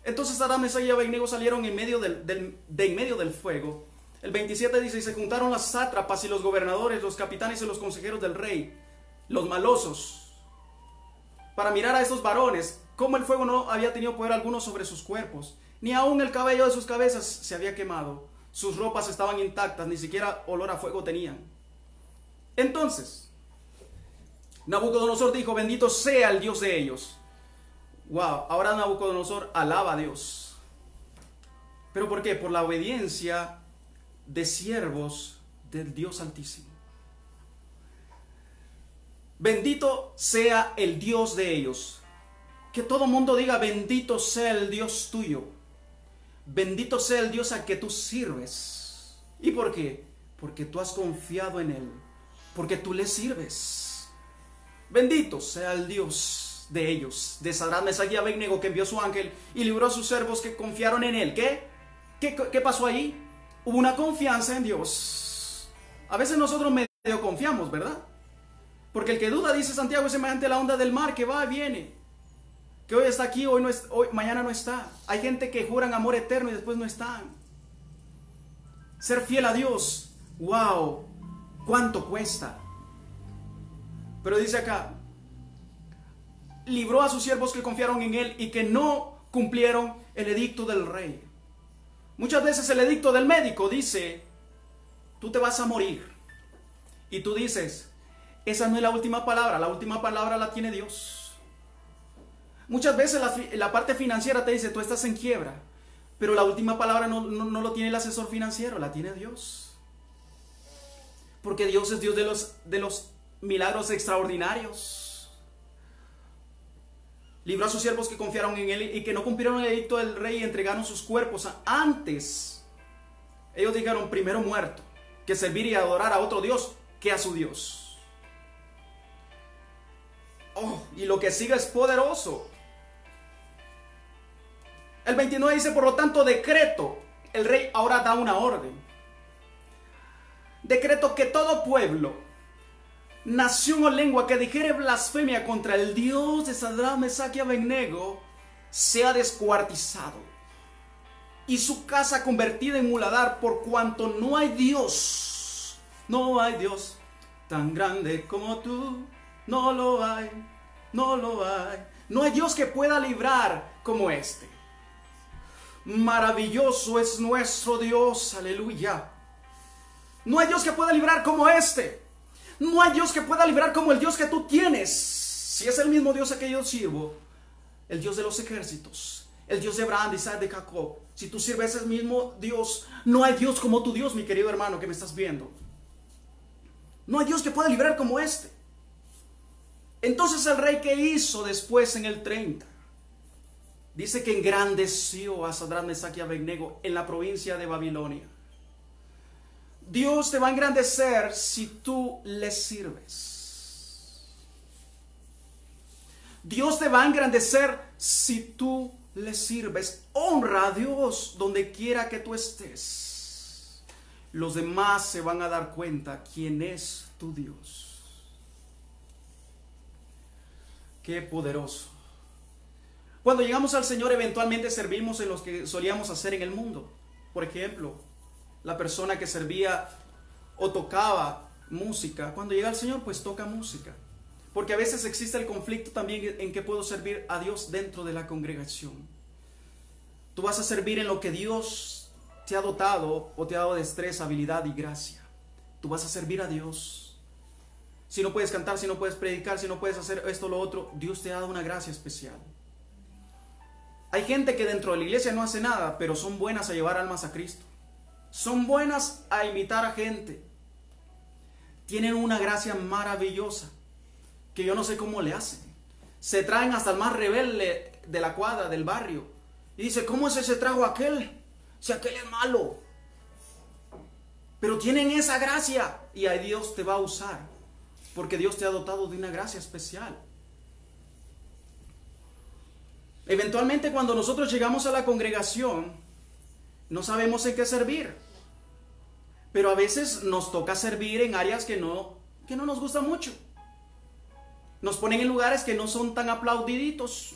Entonces Sadrach, Mesach y Abednego salieron en medio del fuego. El 27 dice, y se juntaron las sátrapas y los gobernadores, los capitanes y los consejeros del rey, los malosos, para mirar a estos varones, como el fuego no había tenido poder alguno sobre sus cuerpos, ni aún el cabello de sus cabezas se había quemado, sus ropas estaban intactas, ni siquiera olor a fuego tenían. Entonces Nabucodonosor dijo, bendito sea el Dios de ellos. Wow, ahora Nabucodonosor alaba a Dios. ¿Pero por qué? Por la obediencia de siervos del Dios Altísimo. Bendito sea el Dios de ellos. Que todo mundo diga, bendito sea el Dios tuyo. Bendito sea el Dios al que tú sirves. ¿Y por qué? Porque tú has confiado en Él. Porque tú le sirves. Bendito sea el Dios de ellos, de Sadrach, Mesach y Abednego, que envió su ángel y libró a sus siervos que confiaron en Él. ¿Qué pasó allí? Hubo una confianza en Dios. A veces nosotros medio confiamos, ¿verdad? Porque el que duda, dice Santiago, es semejante a la onda del mar que va y viene. Que hoy está aquí, mañana no está. Hay gente que juran amor eterno y después no están. Ser fiel a Dios, wow, ¿cuánto cuesta? Pero dice acá, libró a sus siervos que confiaron en Él y que no cumplieron el edicto del rey. Muchas veces el edicto del médico dice, tú te vas a morir. Y tú dices, esa no es la última palabra la tiene Dios. Muchas veces la parte financiera te dice, tú estás en quiebra, pero la última palabra no lo tiene el asesor financiero, la tiene Dios. Porque Dios es Dios de los milagros extraordinarios. Libró a sus siervos que confiaron en Él y que no cumplieron el edicto del rey y entregaron sus cuerpos antes. Ellos dijeron, primero muerto, que servir y adorar a otro Dios que a su Dios. Oh, y lo que sigue es poderoso. El 29 dice, por lo tanto, decreto. El rey ahora da una orden. Decreto que todo pueblo, nación o lengua que dijere blasfemia contra el Dios de Sadrach, Mesach y Abednego sea descuartizado y su casa convertida en muladar, por cuanto no hay Dios tan grande como tú. No lo hay, no lo hay. No hay Dios que pueda librar como este. Maravilloso es nuestro Dios, aleluya. No hay Dios que pueda librar como este. No hay Dios que pueda librar como el Dios que tú tienes. Si es el mismo Dios a que yo sirvo, el Dios de los ejércitos, el Dios de Abraham, de Isaac, de Jacob. Si tú sirves ese mismo Dios, no hay Dios como tu Dios, mi querido hermano que me estás viendo. No hay Dios que pueda librar como este. Entonces el rey, ¿qué hizo después en el 30? Dice que engrandeció a Sadrach, Mesach y Abednego en la provincia de Babilonia. Dios te va a engrandecer si tú le sirves. Dios te va a engrandecer si tú le sirves. Honra a Dios donde quiera que tú estés. Los demás se van a dar cuenta quién es tu Dios. Qué poderoso. Cuando llegamos al Señor, eventualmente servimos en los que solíamos hacer en el mundo. Por ejemplo, la persona que servía o tocaba música, cuando llega al Señor, pues toca música. Porque a veces existe el conflicto también en que puedo servir a Dios dentro de la congregación. Tú vas a servir en lo que Dios te ha dotado o te ha dado destreza, habilidad y gracia. Tú vas a servir a Dios. Si no puedes cantar, si no puedes predicar, si no puedes hacer esto o lo otro, Dios te ha dado una gracia especial. Hay gente que dentro de la iglesia no hace nada, pero son buenas a llevar almas a Cristo. Son buenas a invitar a gente. Tienen una gracia maravillosa que yo no sé cómo le hacen. Se traen hasta el más rebelde de la cuadra, del barrio. Y dice, ¿cómo se trajo aquel? Si aquel es malo. Pero tienen esa gracia y a Dios te va a usar. Porque Dios te ha dotado de una gracia especial. Eventualmente cuando nosotros llegamos a la congregación, no sabemos en qué servir. Pero a veces nos toca servir en áreas que no nos gusta mucho. Nos ponen en lugares que no son tan aplaudiditos.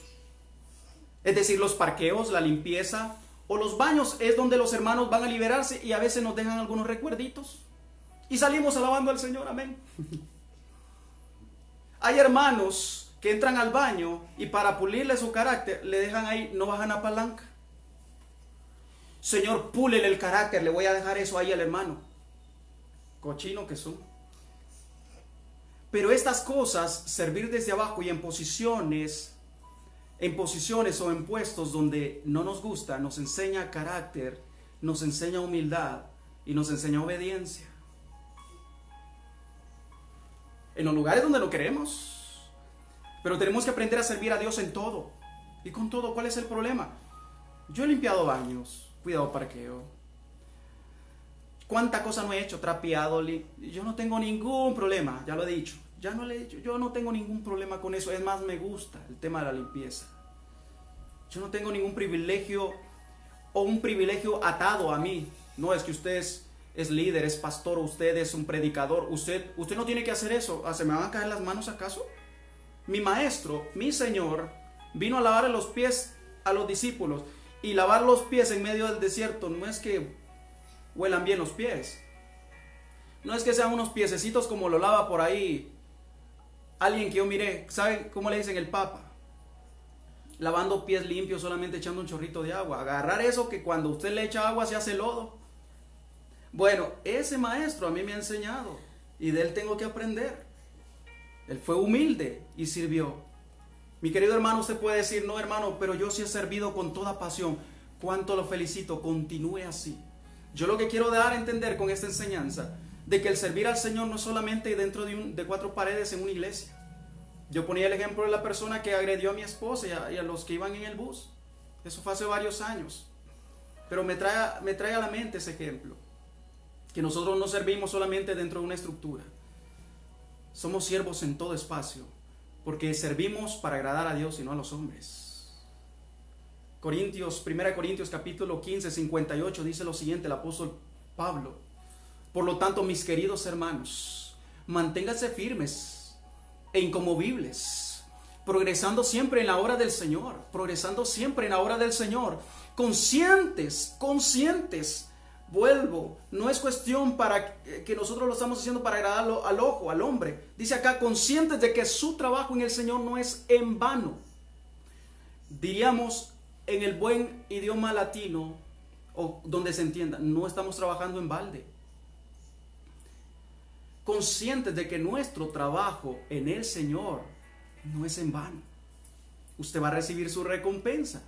Es decir, los parqueos, la limpieza o los baños es donde los hermanos van a liberarse y a veces nos dejan algunos recuerditos. Y salimos alabando al Señor, amén. Hay hermanos que entran al baño y para pulirle su carácter le dejan ahí, no bajan la palanca. Señor, púlele el carácter, le voy a dejar eso ahí al hermano. Cochino que son. Pero estas cosas, servir desde abajo y en posiciones o en puestos donde no nos gusta, nos enseña carácter, nos enseña humildad y nos enseña obediencia. En los lugares donde no queremos. Pero tenemos que aprender a servir a Dios en todo. Y con todo, ¿cuál es el problema? Yo he limpiado baños, cuidado parqueo. ¿Cuánta cosa no he hecho? Trapeado. Yo no tengo ningún problema, ya lo he dicho. Yo no tengo ningún problema con eso. Es más, me gusta el tema de la limpieza. Yo no tengo ningún privilegio o un privilegio atado a mí. No es que usted es líder, es pastor, usted es un predicador. Usted no tiene que hacer eso. ¿Se me van a caer las manos acaso? Mi maestro, mi Señor, vino a lavar los pies a los discípulos. Y lavar los pies en medio del desierto no es que huelan bien los pies. No es que sean unos piececitos como lo lava por ahí alguien que yo miré. ¿Sabe cómo le dicen el Papa? Lavando pies limpios, solamente echando un chorrito de agua. Agarrar eso que cuando usted le echa agua se hace lodo. Bueno, ese maestro a mí me ha enseñado y de él tengo que aprender. Él fue humilde y sirvió. Mi querido hermano, usted puede decir, no hermano, pero yo sí he servido con toda pasión. Cuánto lo felicito, continúe así. Yo lo que quiero dar a entender con esta enseñanza, de que el servir al Señor no es solamente dentro de cuatro paredes en una iglesia. Yo ponía el ejemplo de la persona que agredió a mi esposa y a los que iban en el bus. Eso fue hace varios años. Pero me trae a la mente ese ejemplo. Que nosotros no servimos solamente dentro de una estructura. Somos siervos en todo espacio. Porque servimos para agradar a Dios y no a los hombres. 1 Corintios capítulo 15, 58 dice lo siguiente, el apóstol Pablo. Por lo tanto, mis queridos hermanos, manténganse firmes e inconmovibles, progresando siempre en la obra del Señor, conscientes, vuelvo, no es cuestión para que nosotros lo estamos haciendo para agradarlo al ojo, al hombre, dice acá, conscientes de que su trabajo en el Señor no es en vano. Diríamos en el buen idioma latino, o donde se entienda, no estamos trabajando en balde. Conscientes de que nuestro trabajo en el Señor no es en vano. Usted va a recibir su recompensa.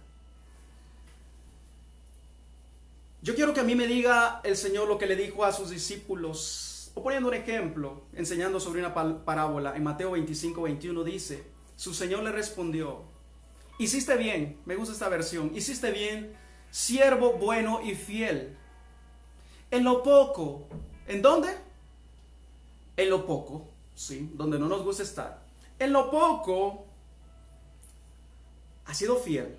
Yo quiero que a mí me diga el Señor lo que le dijo a sus discípulos, o poniendo un ejemplo, enseñando sobre una parábola. En Mateo 25, 21 dice, su Señor le respondió, hiciste bien, me gusta esta versión, hiciste bien, siervo bueno y fiel. En lo poco, ¿en dónde? En lo poco, sí, donde no nos gusta estar. En lo poco, has sido fiel.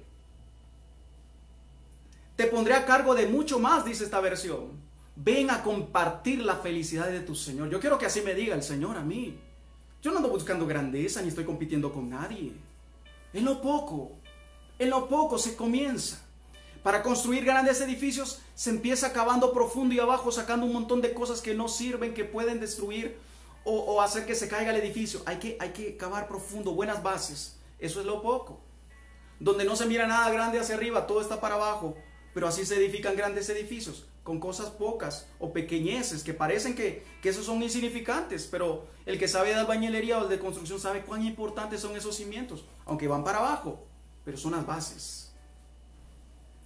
Te pondré a cargo de mucho más, dice esta versión. Ven a compartir la felicidad de tu Señor. Yo quiero que así me diga el Señor a mí. Yo no ando buscando grandeza ni estoy compitiendo con nadie. En lo poco se comienza. Para construir grandes edificios se empieza cavando profundo y abajo, sacando un montón de cosas que no sirven, que pueden destruir o hacer que se caiga el edificio. Hay que cavar profundo, buenas bases. Eso es lo poco. Donde no se mira nada grande hacia arriba, todo está para abajo. Pero así se edifican grandes edificios, con cosas pocas o pequeñeces que parecen que esos son insignificantes. Pero el que sabe de albañilería o de construcción sabe cuán importantes son esos cimientos, aunque van para abajo, pero son las bases.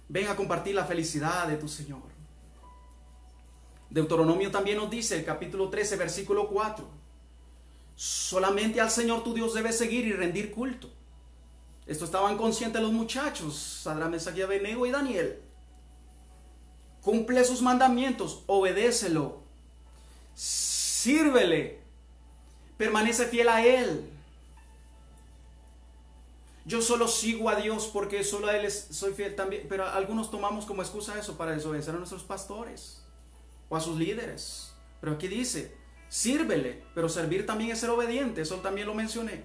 Ven a compartir la felicidad de tu Señor. Deuteronomio también nos dice, el capítulo 13, versículo 4. Solamente al Señor tu Dios debes seguir y rendir culto. Esto estaban conscientes los muchachos, Sadrach, Mesach y Abednego y Daniel. Cumple sus mandamientos, obedécelo, sírvele, permanece fiel a Él. Yo solo sigo a Dios porque solo a Él soy fiel también. Pero algunos tomamos como excusa eso para desobedecer a nuestros pastores o a sus líderes. Pero aquí dice, sírvele, pero servir también es ser obediente. Eso también lo mencioné.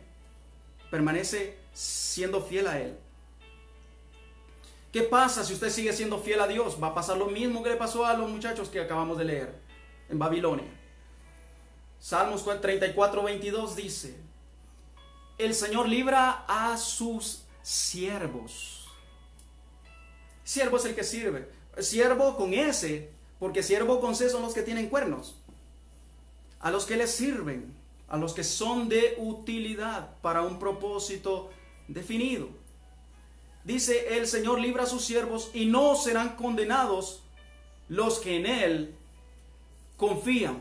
Permanece siendo fiel a Él. ¿Qué pasa si usted sigue siendo fiel a Dios? Va a pasar lo mismo que le pasó a los muchachos que acabamos de leer en Babilonia. Salmos 34, 22 dice, el Señor libra a sus siervos. Siervo es el que sirve. Siervo con S, porque siervo con C son los que tienen cuernos. A los que les sirven, a los que son de utilidad para un propósito definido. Dice, el Señor libra a sus siervos y no serán condenados los que en Él confían.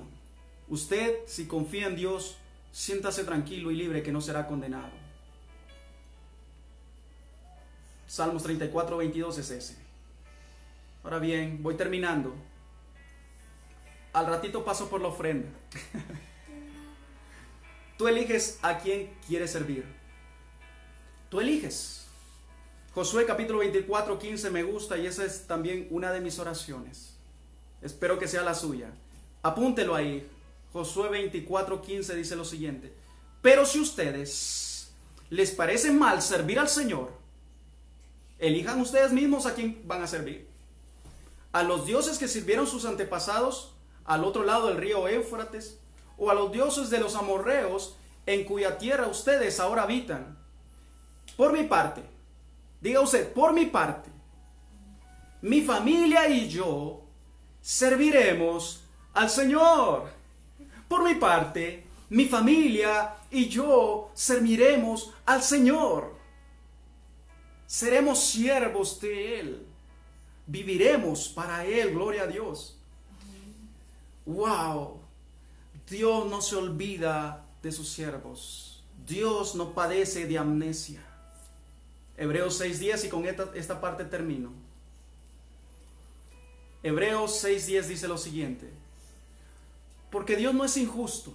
Usted, si confía en Dios, siéntase tranquilo y libre que no será condenado. Salmos 34, 22 es ese. Ahora bien, voy terminando. Al ratito paso por la ofrenda. Tú eliges a quién quieres servir. Tú eliges. Josué capítulo 24, 15 me gusta y esa es también una de mis oraciones. Espero que sea la suya. Apúntelo ahí. Josué 24, 15 dice lo siguiente. Pero si ustedes les parece mal servir al Señor, elijan ustedes mismos a quién van a servir. A los dioses que sirvieron sus antepasados al otro lado del río Éufrates, o a los dioses de los amorreos en cuya tierra ustedes ahora habitan. Por mi parte, diga usted, por mi parte, mi familia y yo serviremos al Señor. Por mi parte, mi familia y yo serviremos al Señor. Seremos siervos de Él. Viviremos para Él, gloria a Dios. Wow. Dios no se olvida de sus siervos. Dios no padece de amnesia. Hebreos 6:10, y con esta parte termino. Hebreos 6:10 dice lo siguiente: porque Dios no es injusto.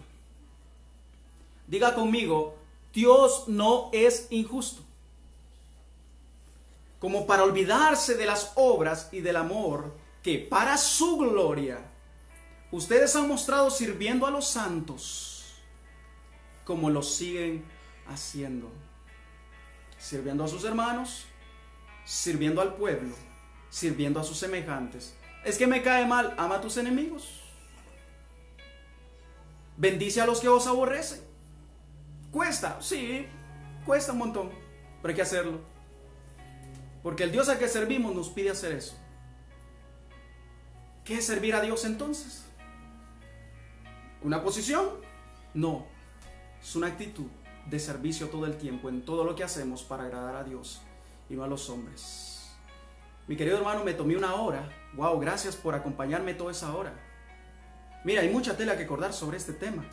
Diga conmigo, Dios no es injusto, como para olvidarse de las obras y del amor que para su gloria ustedes han mostrado sirviendo a los santos, como lo siguen haciendo. Sirviendo a sus hermanos, sirviendo al pueblo, sirviendo a sus semejantes. Es que me cae mal, ama a tus enemigos. Bendice a los que os aborrecen. Cuesta, sí, cuesta un montón, pero hay que hacerlo. Porque el Dios al que servimos nos pide hacer eso. ¿Qué es servir a Dios entonces? ¿Una posición? No, es una actitud de servicio todo el tiempo, en todo lo que hacemos para agradar a Dios y no a los hombres. Mi querido hermano, me tomé una hora. Wow, gracias por acompañarme toda esa hora. Mira, hay mucha tela que cortar sobre este tema,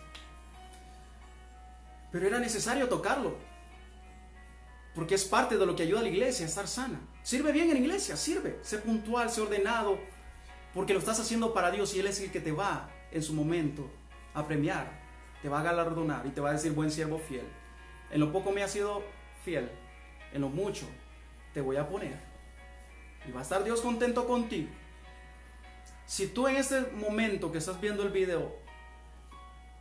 pero era necesario tocarlo, porque es parte de lo que ayuda a la iglesia a estar sana. Sirve bien en la iglesia, sirve, sé puntual, sé ordenado, porque lo estás haciendo para Dios y Él es el que te va en su momento a premiar, te va a galardonar y te va a decir: buen siervo fiel, en lo poco me has sido fiel, en lo mucho te voy a poner. Y va a estar Dios contento contigo. Si tú en este momento que estás viendo el video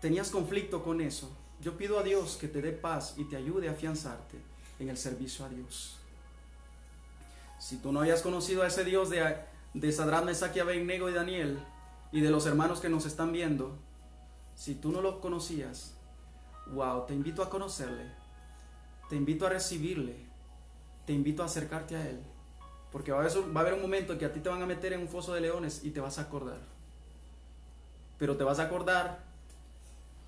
tenías conflicto con eso, yo pido a Dios que te dé paz y te ayude a afianzarte en el servicio a Dios. Si tú no hayas conocido a ese Dios de Sadrach, Mesach y Abednego y Daniel, y de los hermanos que nos están viendo, si tú no lo conocías, wow, te invito a conocerle, te invito a recibirle, te invito a acercarte a Él, porque va a haber un momento en que a ti te van a meter en un foso de leones y te vas a acordar. Pero te vas a acordar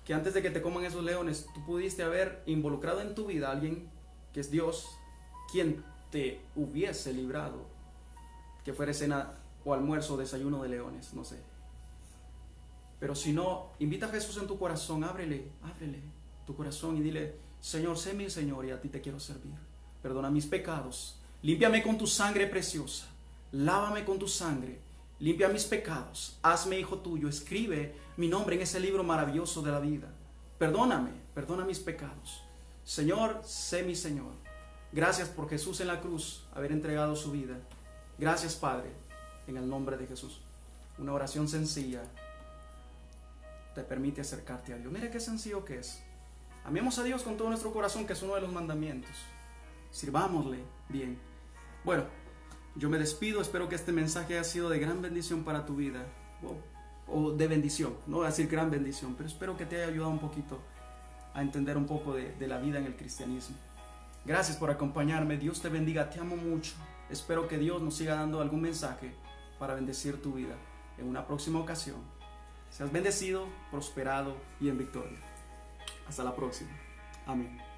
que antes de que te coman esos leones, tú pudiste haber involucrado en tu vida a alguien que es Dios, quien te hubiese librado, que fuera cena o almuerzo o desayuno de leones, no sé. Pero si no, invita a Jesús en tu corazón, ábrele tu corazón y dile: Señor, sé mi Señor y a ti te quiero servir. Perdona mis pecados, límpiame con tu sangre preciosa, lávame con tu sangre, limpia mis pecados, hazme hijo tuyo, escribe mi nombre en ese libro maravilloso de la vida. Perdóname, perdona mis pecados. Señor, sé mi Señor. Gracias por Jesús en la cruz, haber entregado su vida. Gracias, Padre, en el nombre de Jesús. Una oración sencilla te permite acercarte a Dios. Mira qué sencillo que es. Amemos a Dios con todo nuestro corazón, que es uno de los mandamientos. Sirvámosle bien. Bueno, yo me despido. Espero que este mensaje haya sido de gran bendición para tu vida. O de bendición, no voy a decir gran bendición, pero espero que te haya ayudado un poquito a entender un poco de la vida en el cristianismo. Gracias por acompañarme. Dios te bendiga. Te amo mucho. Espero que Dios nos siga dando algún mensaje para bendecir tu vida en una próxima ocasión. Seas bendecido, prosperado y en victoria. Hasta la próxima. Amén.